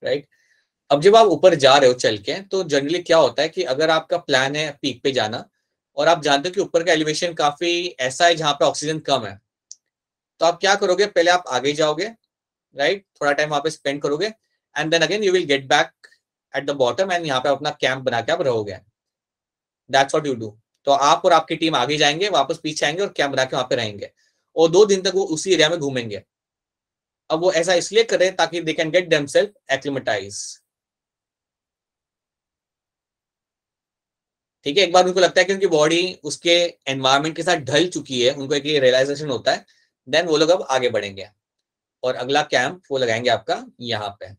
राइट? अब जब आप ऊपर जा रहे हो चल के, तो जनरली क्या होता है कि अगर आपका प्लान है पीक पे जाना और आप जानते हो कि ऊपर का एलिवेशन काफी ऐसा है जहां पे ऑक्सीजन कम है, तो आप क्या करोगे? पहले आप आगे जाओगे, राइट? थोड़ा टाइम वहां पे स्पेंड करोगे, and then again you will get back at the bottom and यहाँ पे अपना कैंप बना के आप रहोगे। That's what you do. तो आप और आपकी टीम आगे जाएंगे, वापस पीछे आएंगे और कैंप बना के वहां पे रहेंगे, और 2 दिन तक वो उसी एरिया में घूमेंगे। अब वो ऐसा इसलिए कर रहे हैं ताकि they can get themself acclimatise, ठीक है? एक बार उनको लगता है कि उनकी बॉडी उसके एनवायरनमेंट के साथ ढल चुकी है, उनको एक रियलाइजेशन होता है, देन वो लोग अब आगे बढ़ेंगे और अगला कैंप वो लगाएंगे आपका यहाँ पे,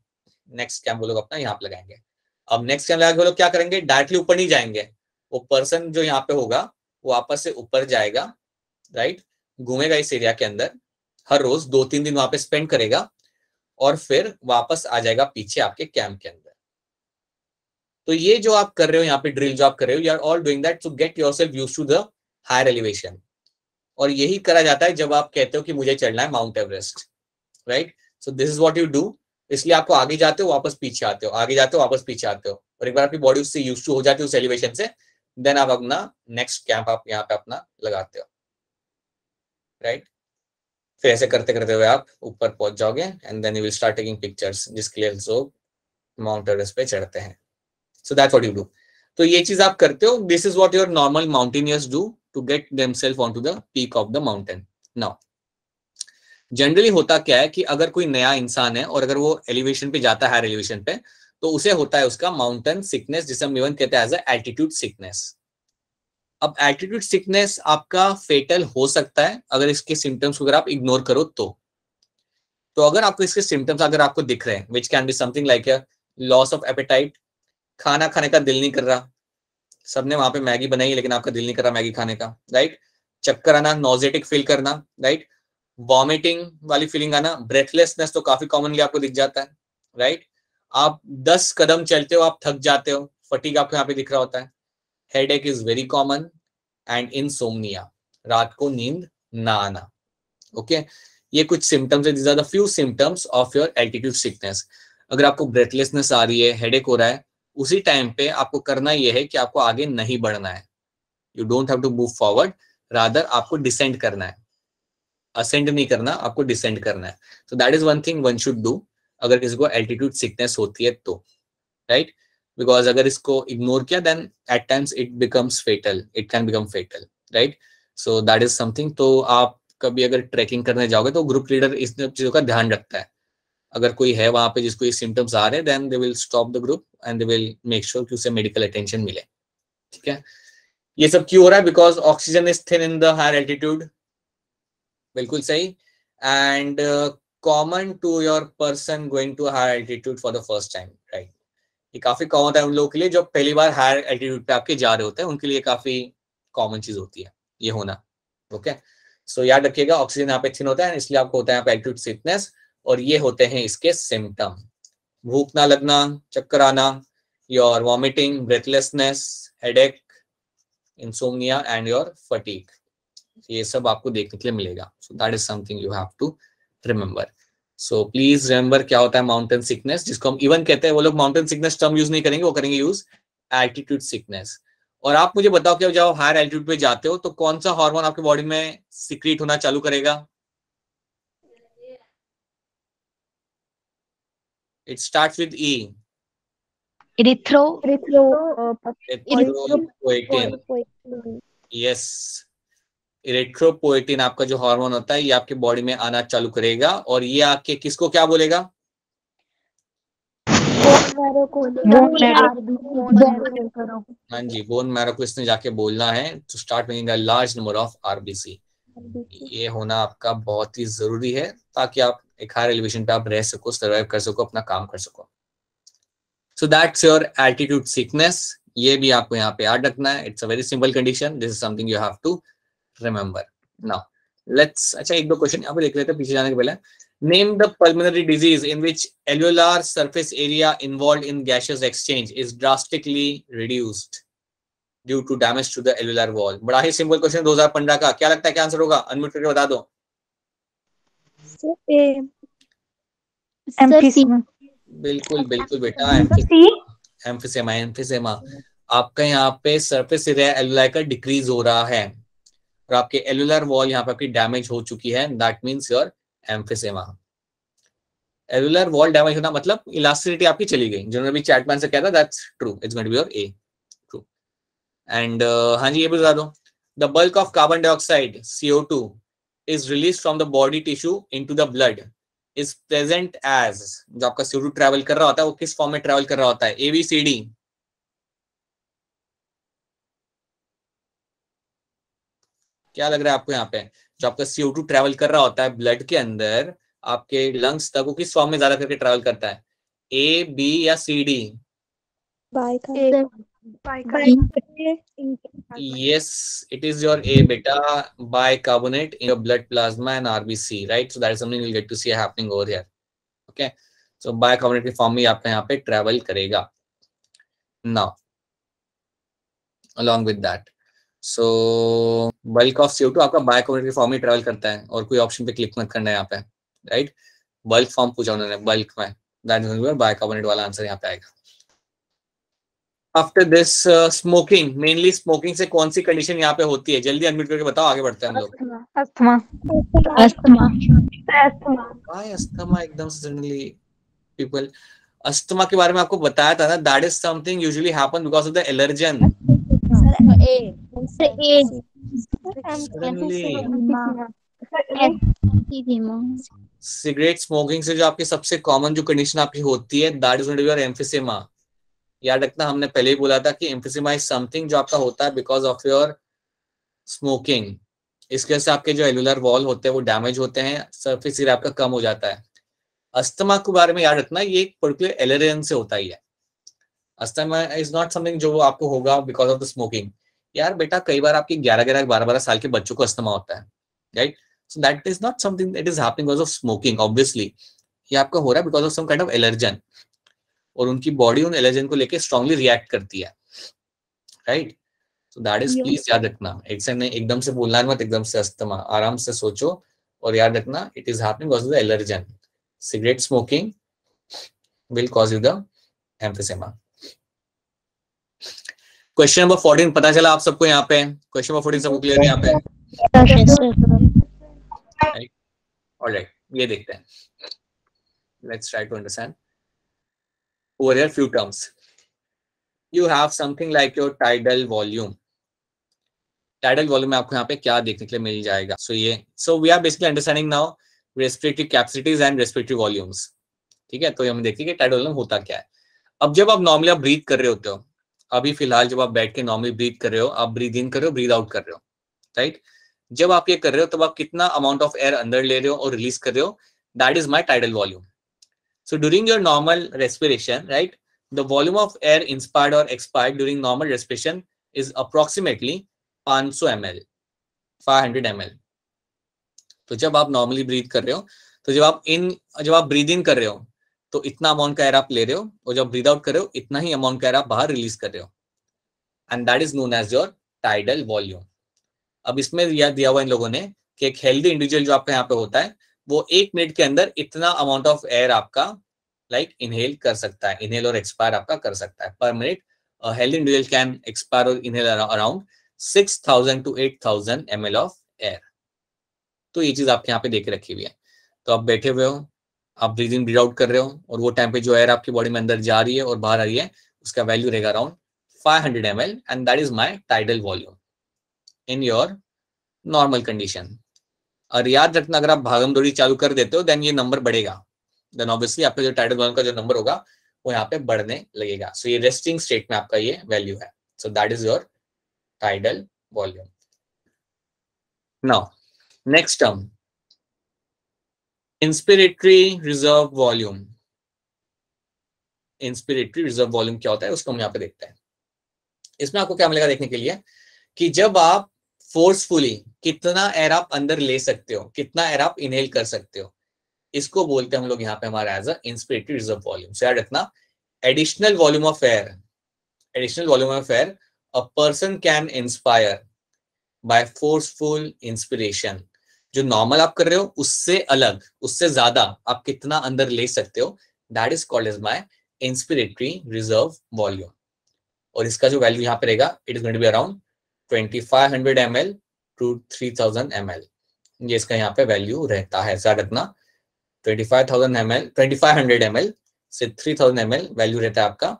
नेक्स्ट कैंप वो लोग अपना यहाँ पे लगाएंगे। अब नेक्स्ट कैंप लगा के वो लोग क्या करेंगे? डायरेक्टली ऊपर नहीं जाएंगे, वो पर्सन जो यहाँ पे होगा वो वापस से ऊपर जाएगा, राइट? घूमेगा इस एरिया के अंदर, हर रोज 2-3 दिन वहां पे स्पेंड करेगा और फिर वापस आ जाएगा पीछे आपके कैंप के अंदर। तो ये जो आप कर रहे हो यहाँ पे ड्रिल जो आप कर रहे हो, you are all doing that to get yourself used to the higher elevation. और यही करा जाता है जब आप कहते हो कि मुझे चढ़ना है mount Everest, right? So this is what you do. इसलिए आपको आगे जाते हो वापस पीछे आते हो, आगे जाते हो वापस पीछे आते हो, और एक बार आपकी बॉडी उससे यूज्ड टू हो जाती है उस एलिवेशन से, देन आप अपना नेक्स्ट कैंप आप यहाँ पे अपना लगाते हो, राइट? फिर ऐसे करते करते हुए आप ऊपर पहुंच जाओगे and then you will start taking pictures, जिसके लिए लोग माउंट एवरेस्ट पे चढ़ते हैं। So that's what you do. तो ये चीज आप करते हो, this is what your normal mountaineers do to get themself on to the peak of the mountain. Now generally होता क्या है कि अगर कोई नया इंसान है और अगर वो एलिवेशन पे जाता है, हायर एलिवेशन पे, तो उसे होता है उसका माउंटेन सिकनेस, जिसे हम इवन कहते हैं एज एल्टीट्यूड सिकनेस। अब एल्टीट्यूड सिकनेस आपका फेटल हो सकता है अगर इसके सिम्टम्स को अगर आप इग्नोर करो तो अगर आपको इसके सिम्टम्स अगर आपको दिख रहे हैं, which can be something like a loss of appetite, खाना खाने का दिल नहीं कर रहा, सबने वहां पे मैगी बनाई लेकिन आपका दिल नहीं कर रहा मैगी खाने का, राइट? चक्कर आना, नॉजेटिक फील करना, राइट? वॉमिटिंग वाली फीलिंग आना, ब्रेथलेसनेस तो काफी कॉमनली आपको दिख जाता है, राइट। आप 10 कदम चलते हो, आप थक जाते हो, फटीग आपको यहाँ पे दिख रहा होता है। Headache is very common and insomnia, रात को नींद ना आना। ओके, ये कुछ सिम्टम्स है, these are the few symptoms of your altitude sickness. अगर आपको ब्रेथलेसनेस आ रही है, हेडेक हो रहा है, उसी टाइम पे आपको करना यह है कि आपको आगे नहीं बढ़ना है। You don't have to move forward, rather आपको डिसेंड करना है, असेंड नहीं करना, आपको डिसेंड करना है। So that is one thing one should do अगर किसी को एल्टीट्यूड सिकनेस होती है तो, राइट। बिकॉज अगर इसको इग्नोर किया then at times it becomes fatal, it can become fatal, right. So that is something. तो आप कभी अगर ट्रैकिंग करने जाओगे तो ग्रुप लीडर इस चीजों का ध्यान रखता है। अगर कोई है वहां पे जिसको ये सिम्टम्स आ रहे हैं, then they will stop the group and they will make sure कि उसे मेडिकल अटेंशन मिले, ठीक है। ये सब क्यों हो रहा है? Because oxygen is thin in the higher altitude, बिल्कुल सही। And common to your person going to higher altitude for the first time, right. ये काफी कॉमन है उन लोगों के लिए जो पहली बार हायर एल्टीट्यूड पे आपके जा रहे होते हैं, उनके लिए काफी कॉमन चीज होती है ये होना। ओके, सो याद रखिएगा ऑक्सीजन यहाँ पे थिन होता है, इसलिए आपको होता है यहाँ पे एल्टीट्यूड सिकनेस, और ये होते हैं इसके सिम्टम। भूख ना लगना, चक्कर आना, your vomiting, breathlessness, headache, insomnia and your fatigue, ये सब आपको देखने के लिए मिलेगा। So that is something you have to remember. So please remember क्या होता है माउंटेन सिकनेस, जिसको हम इवन कहते हैं। वो लोग माउंटेन सिकनेस टर्म यूज नहीं करेंगे, वो करेंगे यूज एल्टीट्यूड सिकनेस। और आप मुझे बताओ कि जब हायर एल्टीट्यूड पे जाते हो तो कौन सा हार्मोन आपके बॉडी में सिक्रीट होना चालू करेगा? It starts with E, erythropoietin. Yes, erythropoietin आपका जो हार्मोन होता है ये आपके बॉडी में आना चालू करेगा, और ये आके किसको क्या बोलेगा? हाँ जी, बोन मैरो को इसने जाके बोलना है to start making a large number of RBC. ये होना आपका बहुत ही जरूरी है ताकि आप एक हायर एलिवेशन पे आप रह सको, सर्वाइव कर सको, अपना काम कर सको। So that's your altitude sickness. ये भी आपको यहाँ पे याद रखना है। It's a very simple condition, this is something you have to remember. Now let's, अच्छा एक दो क्वेश्चन यहाँ पे देख लेते हैं पीछे जाने के पहले। Name the pulmonary disease in which alveolar surface area involved in gaseous exchange is drastically reduced due to damage to the alveolar wall। बड़ा ही सिंपल क्वेश्चन 2015 का। क्या लगता है क्या आंसर होगा? अनम्यूट करके बता दो। बिल्कुल बिल्कुल बेटा, एम्फिसेमा, एम्फिसेमा। आपका यहाँ पे सरफेस एरिया एल्वेलाई का डिक्रीज हो रहा है और आपके एल्वेलर वॉल यहाँ पे आपकी डैमेज हो चुकी है, that means your emphysema. Alveolar wall damage होना मतलब इलास्टिसिटी आपकी चली गई। जिन्होंने भी चैटमैन से कहा था, that's true, it's going to be your A, true. एंड हाँ जी, ये भी बता दो। The bulk of carbon dioxide CO2 is release from the body tissue into the blood is present as, जो आपका CO2 ट्रैवल कर रहा होता है वो किस फॉर्म में ट्रैवल कर रहा होता है? ABCD। क्या लग रहा है आपको यहाँ पे? जो आपका CO2 ट्रैवल कर रहा होता है ब्लड के अंदर आपके लंग्स तक, वो किस फॉर्म में ज्यादा करके ट्रैवल करता है? A, B या CD? Yes, it is your A beta, bicarbonate in your blood plasma and RBC, right? So that is something you'll get to see happening over here. Okay, so bicarbonate की form में आपका यहाँ पे travel करेगा। Now, along with that, so bulk of CO2 आपका bicarbonate की form में travel करता है, और कोई ऑप्शन पे क्लिक मत करना है यहाँ पे, राइट। बल्क फॉर्म पूछा उन्होंने, बल्क में, दैट इज बाइकार्बोनेट वाला आंसर यहाँ पे आएगा। After this smoking, mainly smoking से कौन सी कंडीशन यहाँ पे होती है? जल्दी अनम्यूट करके बताओ, आगे बढ़ते हैं हम लोग। अस्थमा एकदम सडनली पीपल, अस्थमा के बारे में आपको बताया था ना, that is something usually happen because of the allergen. Cigarette smoking से जो आपकी सबसे कॉमन जो कंडीशन आपकी होती है, दैट इज योर एम्फिसेमा। याद रखना, हमने पहले ही बोला था कि एम्फिसेमा इज समथिंग जो आपका होता है बिकॉज ऑफ योर स्मोकिंग। इसके से आपके जो एल्वेलर वॉल होते हैं वो डैमेज होते हैं, सरफेस एरिया आपका कम हो जाता है। अस्थमा के बारे में याद रखना, ये एक पर्टिकुलर एलर्जन से होता ही है। अस्थमा इज नॉट समथिंग जो आपको होगा बिकॉज ऑफ द स्मोकिंग। यार बेटा, कई बार आपके 11-12 साल के बच्चों को अस्थमा होता है, right. So that is not something that is happening because of smoking. Obviously ये आपका हो रहा है because of some kind of allergen, और उनकी बॉडी उन एलर्जन को लेके स्ट्रांगली रिएक्ट करती है, right. So that is, please याद रखना, एक से नहीं एकदम से बोलना मत, एकदम से अस्थमा, आराम से सोचो और याद रखना, it is happening because of the allergen. Cigarette smoking will cause you the emphysema. Question number 14 पता चला आप सबको यहाँ पे? क्वेश्चन नंबर 14 सबको क्लियर है यहाँ पे? ऑलराइट, ये देखते हैं. Let's try to understand. Over here, few terms. You have something like your tidal volume. Tidal volume में आपको यहाँ पे क्या देखने के लिए मिल जाएगा? So we are basically understanding now respiratory capacities and respiratory volumes. ठीक है, तो हम देखते हैं कि टाइडल वॉल्यूम होता क्या है. अब जब आप नॉर्मली आप ब्रीथ कर रहे होते हो, अभी फिलहाल जब आप बैठ के नॉर्मली ब्रीथ कर रहे हो, आप ब्रीथ इन कर रहे हो, ब्रीथ आउट कर रहे हो, राइट. जब आप ये कर रहे हो तब आप कितना अमाउंट ऑफ एयर अंदर ले रहे हो और रिलीज कर रहे हो, that is my tidal volume. So during your normal respiration, right, the volume of air inspired और expired during normal respiration is approximately 500 ml, 500 ml. तो जब आप नॉर्मली ब्रीथ कर रहे हो, तो जब आप ब्रीथ इन कर रहे हो तो इतना अमाउंट का एयर आप ले रहे हो, और जब ब्रीथ आउट कर रहे हो इतना ही अमाउंट का एयर आप बाहर रिलीज कर रहे हो, and that is known as your tidal volume. अब इसमें याद दिया हुआ इन लोगों ने कि एक हेल्दी इंडिविजुअल जो आपका यहाँ पे होता है, वो 1 मिनट के अंदर इतना अमाउंट ऑफ एयर आपका इनहेल कर सकता है, इनहेल और एक्सपायर आपका कर सकता है. Per minute healthy individual can expire और inhale around 6000 to 8000 ml of air. तो ये चीज आपके यहाँ पे देख रखी हुई है. तो आप बैठे हुए हो, आप ब्रीथ इन ब्रीथ आउट कर रहे हो, और वो टाइम पे जो एयर आपकी बॉडी में अंदर जा रही है और बाहर आ रही है, उसका वैल्यू रहेगा around 500 ml, and that is my tidal volume in your normal condition. और याद रखना, अगर आप भागम दौड़ी चालू कर देते हो देन ये नंबर बढ़ेगा, देन ऑब्वियसली आपका जो टाइडल वॉल्यूम का जो नंबर होगा वो यहाँ पे बढ़ने लगेगा. सो ये रेस्टिंग स्टेट में आपका ये वैल्यू है. So that is your tidal volume. Now next term, inspiratory reserve volume. Inspiratory reserve volume क्या होता है उसको हम यहाँ पे देखते हैं. इसमें आपको क्या मिलेगा देखने के लिए कि जब आप फोर्सफुली कितना एयर आप अंदर ले सकते हो, कितना एयर आप इनहेल कर सकते हो, इसको बोलते हैं हम लोग यहाँ पे हमारा as a inspiratory reserve volume. So याद रखना, additional volume of air, additional volume of air a person can inspire by forceful inspiration. जो नॉर्मल आप कर रहे हो उससे अलग, उससे ज्यादा आप कितना अंदर ले सकते हो, that is called as my inspiratory reserve volume. और इसका जो वैल्यू यहाँ पे रहेगा, it is going to be around 2500 ml to 3000 ml. ये इसका यहाँ पे वैल्यू रहता है. याद रखना, 2500 ml से 3000 ml वैल्यू रहता है आपका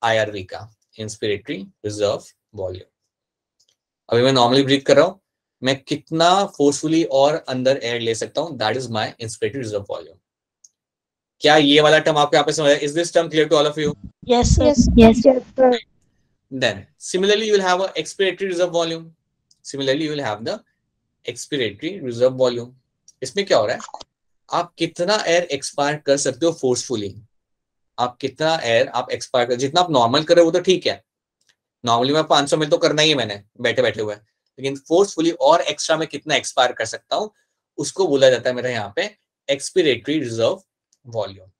IRV का, इंस्पिरेटरी रिजर्व वॉल्यूम. अभी मैं नॉर्मली ब्रीथ कर रहा हूँ, मैं कितना फोर्सफुली और अंदर एयर ले सकता हूँ, that is my inspiratory reserve volume. क्या ये वाला टर्म आपको यहाँ पे समझ आया? Is this term clear to all of you? Yes, sir. Yes. Then similarly you will have a expiratory reserve volume. Similarly you will have the expiratory reserve volume. इसमें क्या हो रहा है, आप कितना एयर एक्सपायर कर सकते हो फोर्सफुली, आप कितना एयर आप एक्सपायर कर, जितना आप नॉर्मल कर रहे हो वो तो ठीक है, नॉर्मली मैं 500 ml तो करना ही है मैंने बैठे बैठे हुए, लेकिन फोर्सफुली और एक्स्ट्रा में कितना एक्सपायर कर सकता हूँ उसको बोला जाता है मेरा यहाँ पे एक्सपिरेटरी रिजर्व वॉल्यूम,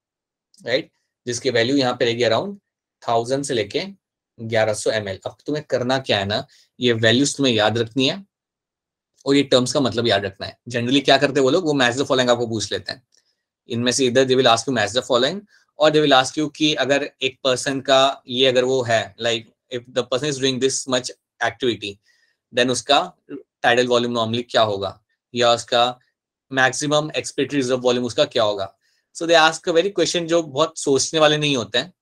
राइट, जिसकी वैल्यू यहाँ पे रहेगी अराउंड 1000 से लेके 1100 ml. अब तुम्हें करना क्या है ना, ये वैल्यूज तुम्हें याद रखनी है और ये टर्म्स का मतलब याद रखना है. जनरली क्या करते हैं वो लोग, वो मैच द फॉलोइंग आपको पूछ लेते हैं. इनमें से इधर they will ask you match the following, और दे विल आस्क यू कि अगर एक पर्सन का ये अगर वो है like if the person is doing this much activity, then उसका टाइडल वॉल्यूम नॉर्मली क्या होगा, या उसका मैक्सिमम एक्सपिरेटरी रिजर्व वॉल्यूम उसका क्या होगा. So they ask a very question जो बहुत सोचने वाले नहीं होते हैं,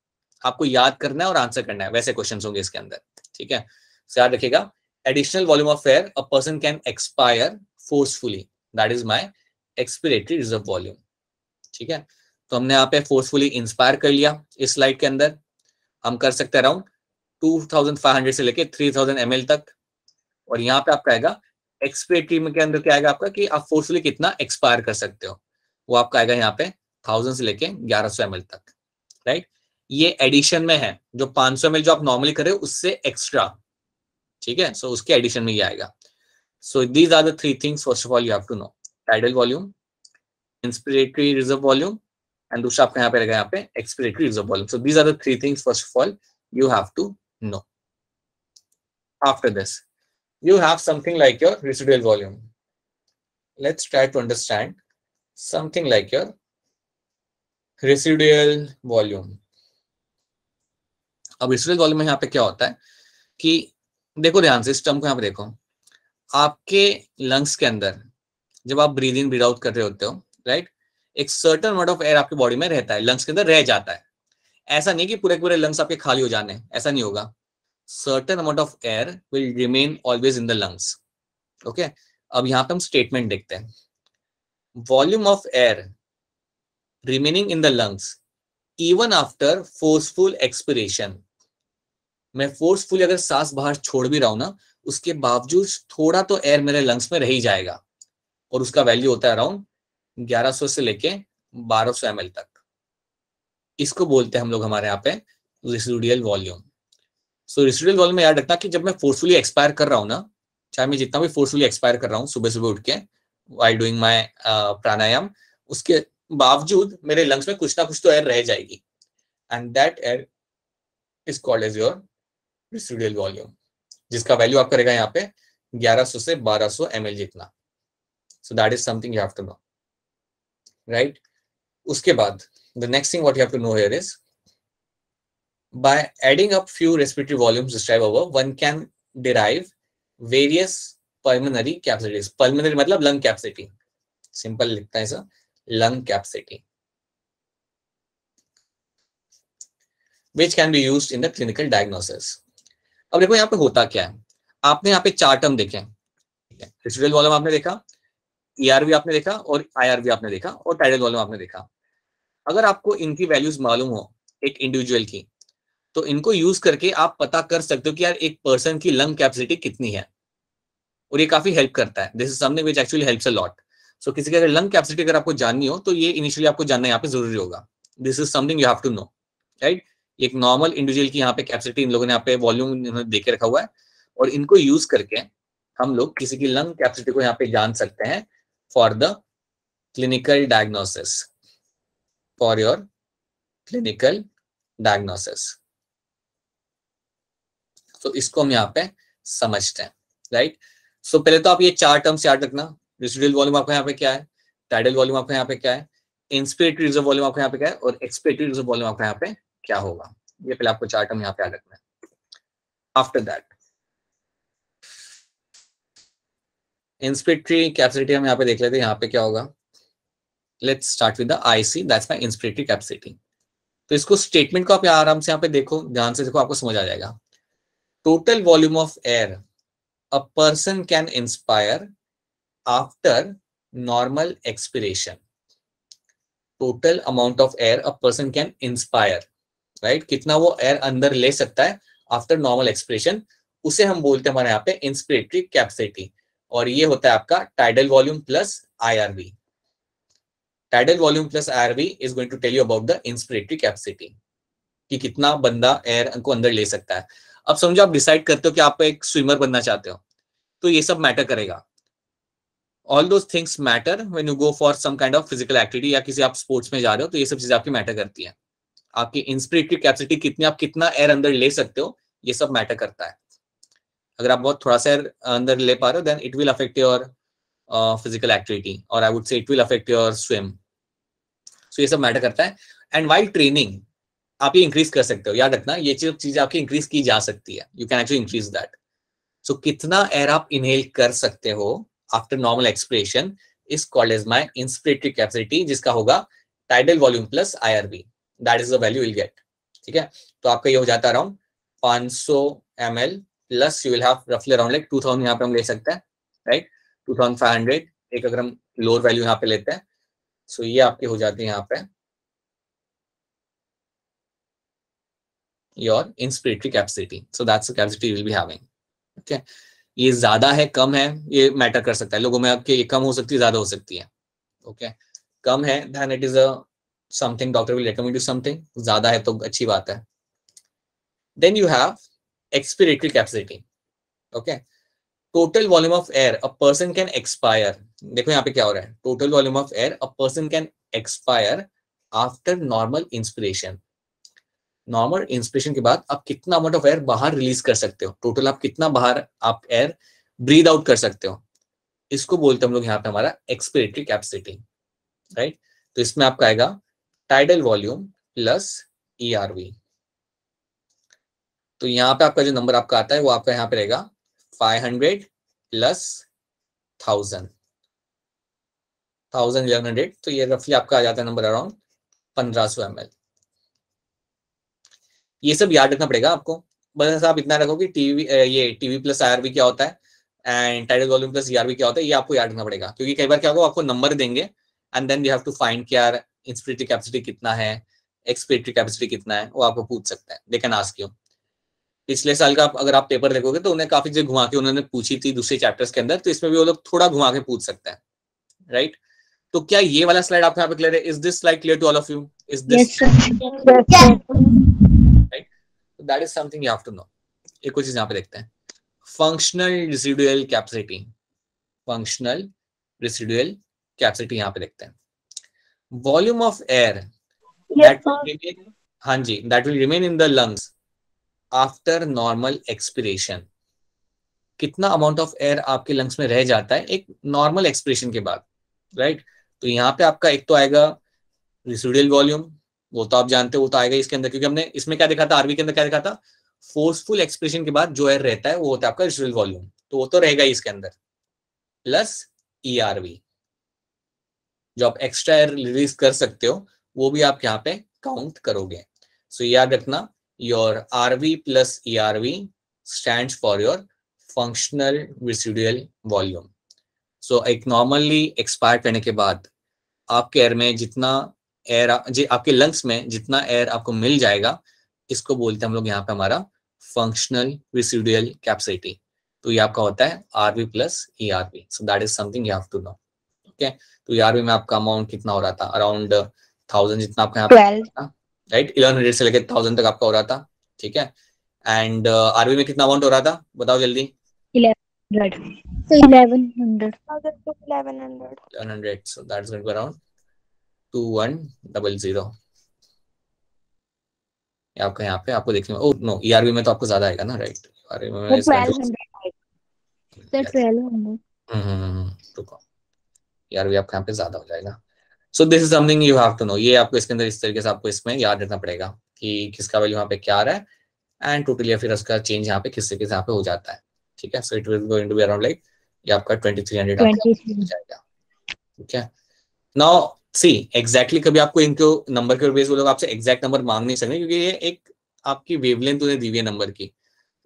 आपको याद करना है और आंसर करना है, वैसे क्वेश्चन होंगे इसके अंदर, ठीक है. सो याद रखिएगा, additional volume of air a person can expire forcefully, that is my expiratory reserve volume, ठीक है. तो हमने यहाँ पे फोर्सफुली इंस्पायर कर लिया. इस स्लाइड के अंदर हम कर सकते हैं अराउंड 2500 से लेके 3000 ml तक, और यहाँ पे आपका आएगा एक्सपिरेटरी में के अंदर क्या आएगा आपका कि आप फोर्सफुली कितना एक्सपायर कर सकते हो, वो आपका आएगा यहाँ पे 1000 से लेके 1100 ml तक, राइट. ये एडिशन में है, जो 500 ml जो आप नॉर्मली कर रहे हो उससे एक्स्ट्रा, ठीक है. सो उसके एडिशन में ये आएगा. So these are the 3 things first of all you have to know. Tidal volume, inspiratory reserve volume, and दूसरा आपका यहाँ पे रहेगा यहाँ पे expiratory reserve volume. So these are the three things first of all you have to know. After this, you have something like your residual volume. Let's try to understand something like your residual volume. अब residual volume में यहाँ पे क्या होता है कि देखो ध्यान से इस टर्म को यहाँ पे देखो. आपके लंग्स के अंदर जब आप ब्रीद इन ब्रीद आउट कर रहे होते हो, राइट, एक सर्टेन अमाउंट ऑफ एयर आपकी बॉडी में रहता है, लंग्स के अंदर रह जाता है. ऐसा नहीं कि पूरे पूरे लंग्स आपके खाली हो जाने, ऐसा नहीं होगा. Certain amount of air will remain always in the lungs. Okay, अब यहाँ पे हम स्टेटमेंट देखते हैं. Volume of air remaining in the lungs even after forceful expiration. मैं फोर्सफुली अगर सांस बाहर छोड़ भी रहा हूं ना, उसके बावजूद थोड़ा तो एयर मेरे लंग्स में रह ही जाएगा, और उसका वैल्यू होता है अराउंड 1100 से लेके 1200 ml तक. इसको बोलते हैं हम लोग हमारे यहाँ पे रेसिडुअल वॉल्यूम. सो रेसिडुअल वॉल्यूम में याद रखना कि जब मैं फोर्सफुली एक्सपायर कर रहा हूँ ना, चाहे मैं जितना भी फोर्सफुली एक्सपायर कर रहा हूँ सुबह सुबह उठ के व्हाइल डूइंग माय प्राणायाम, उसके बावजूद मेरे लंग्स में कुछ ना कुछ तो एयर रह जाएगी, and that air is called as your residual volume, जिसका वैल्यू आपका रहेगा यहाँ पे 1100 से 1200 ml जितना. So that is something you have to know, right. उसके बाद the next thing what you have to know here is, by adding up few respiratory volumes described above, one can derive various pulmonary capacities. Pulmonary मतलब lung capacity, simple लिखता है sir, lung capacity, which can be used in the clinical diagnosis. अब देखो यहाँ पे होता क्या है. आपने यहाँ पे चार टर्म देखे, रेसिडुअल वॉल्यूम आपने देखा, ERV आपने देखा, और IRV आपने देखा, और टाइडल वॉल्यूम आपने देखा. अगर आपको इनकी वैल्यूज मालूम हो एक इंडिविजुअल की, तो इनको यूज करके आप पता कर सकते हो कि यार एक पर्सन की लंग कैपेसिटी कितनी है, और ये काफी हेल्प करता है. This is something which actually helps a lot. So किसी की अगर लंग कैपेसिटी अगर आपको जाननी हो, तो ये इनिशियली आपको जानना यहाँ पे जरूरी होगा. This is something you have to know, right. एक नॉर्मल इंडिविजुअल की यहाँ पे कैपेसिटी इन लोगों ने यहाँ पे वॉल्यूम देके रखा हुआ है, और इनको यूज करके हम लोग किसी की लंग कैपेसिटी को यहाँ पे जान सकते हैं for the clinical diagnosis, for your clinical diagnosis. तो इसको हम यहाँ पे समझते हैं, राइट. सो पहले तो आप ये चार टर्म्स याद रखना. रेसिडुअल वॉल्यूम आपका यहाँ पे क्या है, टाइडल वॉल्यूम आपका यहाँ पे क्या है, इंस्पिरेटरी रिजर्व वॉल्यूम आपका यहाँ पे क्या है, और एक्सपिरेटरी रिजर्व वॉल्यूम आपका यहाँ पे क्या होगा. ये पहले आपको चार टर्म यहाँ पे याद रखना है. आफ्टर दैट इंस्पिरेटरी कैपेसिटी हम यहाँ पे देख लेते हैं, यहाँ पे क्या होगा. Let's start with the IC, that's my inspiratory capacity. तो इसको स्टेटमेंट को आप आराम से यहाँ पे देखो, ध्यान से देखो, आपको समझ आ जाएगा. Total volume of air a person can inspire after normal expiration. Total amount of air a person can inspire, right, कितना वो एयर अंदर ले सकता है आफ्टर नॉर्मल एक्सपिरेशन, उसे हम बोलते हैं हमारे यहाँ पे इंस्पिरेटरी कैपेसिटी. और ये होता है आपका tidal volume plus IRV. Tidal volume plus IRV is going to tell you about the inspiratory capacity, कि कितना बंदा एयर को अंदर ले सकता है. अब समझो आप डिसाइड करते हो कि आप एक स्विमर बनना चाहते हो, तो ये सब मैटर करेगा. All those things matter when you go for some kind of physical activity, या किसी आप स्पोर्ट्स में जा रहे हो, तो ये सब चीजें आपकी मैटर करती है. आपकी इंस्पिरेटरी कैपेसिटी कितनी, आप कितना एयर अंदर ले सकते हो, ये सब मैटर करता है. अगर आप बहुत थोड़ा सा एयर अंदर ले पा रहे हो, then it will affect your physical activity, और I would say it will affect your swim. So ये सब मैटर करता है. एंड वाइल ट्रेनिंग आप ये इंक्रीज कर सकते हो, याद रखना ये चीजें आपकी इंक्रीज की जा सकती है. You can actually increase that. So कितना एयर आप इनहेल कर सकते हो after normal expiration is called as my inspiratory capacity, जिसका होगा tidal volume plus IRV. That is the value will get. ठीक है, तो आपका ये हो जाता है around 500 ml plus you will have रफली अराउंड लाइक 2000 यहाँ पे हम ले सकते हैं, राइट. 2500 एक अगर हम लोअर वैल्यू यहाँ पे लेते हैं, सो ये आपके हो जाती है यहाँ पे your inspiratory capacity. So that's the capacity you will be having. Okay, ये ज्यादा है कम है ये मैटर कर सकता है. लोगों में आपके कम हो सकती है, ज्यादा हो सकती है. ओके, कम है then it is a something doctor will recommend you something, ज्यादा है तो अच्छी बात है. Then you have expiratory capacity. Okay, total volume of air a person can expire, देखो यहाँ पे क्या हो रहा है, total volume of air a person can expire after normal inspiration. Normal inspiration के बाद आप कितना अमाउंट ऑफ एयर बाहर रिलीज कर सकते हो, टोटल आप कितना बाहर आप एयर ब्रीद आउट कर सकते हो, इसको बोलते हैं हम लोग यहाँ पे हमारा एक्सपिरेटरी कैपेसिटी, राइट। तो इसमें आपका आएगा टाइडल वॉल्यूम प्लस ERV। तो यहाँ पे आपका जो नंबर आपका आता है वो आपका यहाँ पे रहेगा 500 प्लस 1000, 1100, तो ये रफली आपका आ जाता है नंबर अराउंड 1500 ml। ये सब याद रखना पड़ेगा आपको, बस आप इतना रखो कि टीवी प्लस IRV क्या होता है and tidal volume plus ERV क्या होता है, ये आपको याद रखना पड़ेगा, क्योंकि कई बार क्या होगा आपको नंबर देंगे and then you have to find कि यार इंस्पिरेटरी कैपेसिटी कितना है, एक्सपिरेटरी कैपेसिटी कितना है, वो आपको पूछ सकता है, दे कैन आस्क यू। पिछले साल का अगर आप पेपर देखोगे तो उन्हें काफी जगह घुमा के उन्होंने पूछी थी दूसरे चैप्टर्स के अंदर, तो इसमें भी वो लोग थोड़ा घुमा के पूछ सकते हैं, राइट। तो क्या ये वाला स्लाइड आपको यहाँ पे क्लियर है? Is this slide clear to all of you? Is this right? That is something you have to know. एक और चीज यहाँ पे देखते हैं, functional residual capacity. Functional residual capacity यहाँ पे देखते हैं, वॉल्यूम ऑफ एयर हाँ जी, that will remain in the lungs after normal expiration. कितना अमाउंट ऑफ एयर आपके लंग्स में रह जाता है एक नॉर्मल एक्सपिरेशन के बाद, राइट। तो यहाँ पे आपका एक तो आएगा रेसिडुअल वॉल्यूम, वो तो आप जानते हो, वो तो आएगा इसके अंदर, क्योंकि हमने इसमें क्या देखा था, आरवी के अंदर क्या देखा था, फोर्सफुल एक्सपिरेशन के बाद जो एयर रहता है वो होता है आपका रेसिडुअल वॉल्यूम, तो वो तो रहेगा इसके अंदर, प्लस ERV, जो आप एक्स्ट्रा एयर रिलीज कर सकते हो वो भी आप यहाँ पे काउंट करोगे। सो याद रखना, your RV plus ERV stands for your functional residual volume. So एक नॉर्मली एक्सपायर करने के बाद आपके एयर में जितना एयर आपके लंग्स में जितना एयर आपको मिल जाएगा, इसको बोलते हैं हम लोग यहाँ पे हमारा फंक्शनल रेसिडुअल कैपेसिटी। तो ये आपका होता है RV plus ERV। So that is something you have to know, okay. तो ERV में आपका अमाउंट कितना हो रहा था, अराउंड 1000 जितना आपका यहाँ पे, राइट, 1100 से लेकर 1000 तक आपका हो रहा था, ठीक है। एंड RV में कितना अमाउंट हो रहा था, बताओ जल्दी। 1100, so that's going to be around 2100। आपका यहाँ पे आपको देखने में, ओह नो, ERV में तो आपको ज्यादा आएगा ना, राइट। ERV में 1200 ERV आपका यहाँ पे ज्यादा हो जाएगा। So this is something you have to know, ये आपको इसके अंदर इस तरीके से आपको इसमें याद रखना पड़ेगा कि किसका वैल्यू यहाँ पे क्या आ रहा है एंड टोटली या फिर उसका चेंज यहाँ पे किस तरीके से यहाँ पे हो जाता है, ठीक है। So it will going to be around like ये आपका 2300 हो जाएगा, ठीक है। नाउ सी एग्जैक्टली कभी आपको इनको नंबर के बेस वो लोग आपसे एग्जैक्ट नंबर मांग नहीं सकते, क्योंकि ये एक आपकी वेवलेंथ उन्हें दी हुई है नंबर की,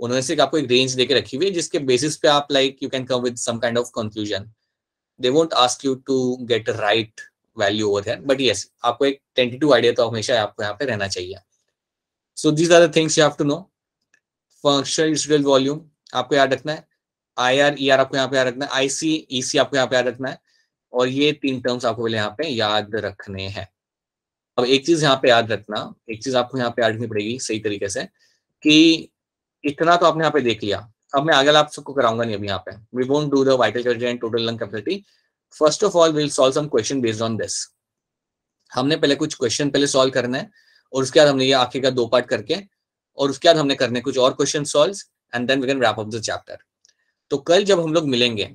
उन्होंने सिर्फ आपको एक रेंज देके रखी हुई है जिसके बेसिस पे आप like you can come with some kind of conclusion. They won't ask you to get right value over here, but yes आपको एक टेंटेटिव आइडिया तो हमेशा आपको यहाँ पे रहना चाहिए। So these are the things you have to know. Functional residual volume आपको याद रखना है, IR ER आपको यहाँ पे याद रखना है, IC EC आपको यहाँ पे याद रखना है, और ये 3 टर्म्स आपको पहले यहाँ पे याद रखने हैं। अब एक चीज यहाँ पे याद रखना, एक चीज आपको यहाँ पे याद रखनी पड़ेगी सही तरीके से, कि इतना तो आपने यहाँ पे देख लिया, अब मैं आगे आप सबको कराऊंगा नहीं अभी यहाँ पे। We won't do the vital capacity and total lung capacity. First of all will solve some question based on this. हमने पहले कुछ क्वेश्चन पहले सॉल्व करना है, और उसके बाद हमने ये आखिर का 2 पार्ट करके, और उसके बाद हमने करने कुछ और question solve and then we can wrap up the chapter. तो कल जब हम लोग मिलेंगे,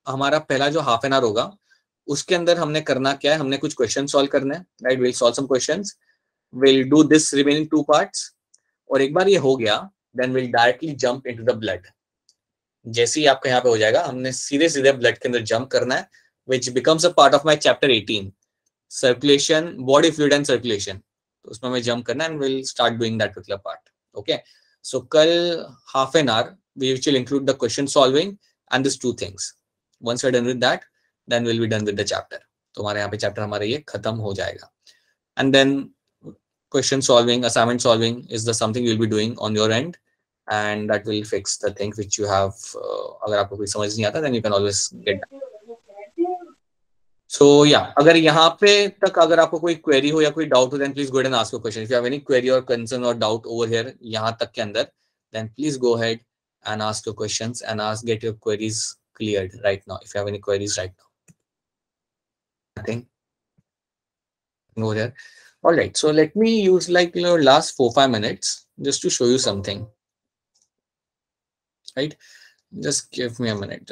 हमारा पहला जो हाफ एन आवर होगा उसके अंदर हमने करना क्या है, हमने कुछ क्वेश्चन सॉल्व करने हैं, right. Will solve some questions, will do this remaining 2 parts, और एक बार ये हो गया then will directly jump into the blood. जैसे ही आपका यहाँ पे हो जाएगा, हमने सीधे सीधे ब्लड के अंदर जंप करना है, which becomes a part of my chapter 18 circulation, body fluid and circulation. तो उसमें हमें जंप करना and will start doing that particular part, okay. So कल half an hour we will include the question solving and these 2 things. Once we're done with that, then we'll be done with the chapter. तो हमारे यहाँ पे chapter हमारे ये खत्म हो जाएगा। And then question solving, assignment solving is the something you'll be doing on your end, and that will fix the thing which you have. अगर आपको कोई समझ नहीं आता, then you can always get that. So yeah, अगर यहाँ पे तक अगर आपको कोई query हो या कोई doubt हो, then please go ahead and ask a question. If you have any query or concern or doubt over here यहाँ तक के अंदर, then please go ahead and ask your questions and get your queries cleared right now. If you have any queries right now. Nothing. Go there. All right. So let me use like your last 4-5 minutes just to show you something. Right. Just give me a minute.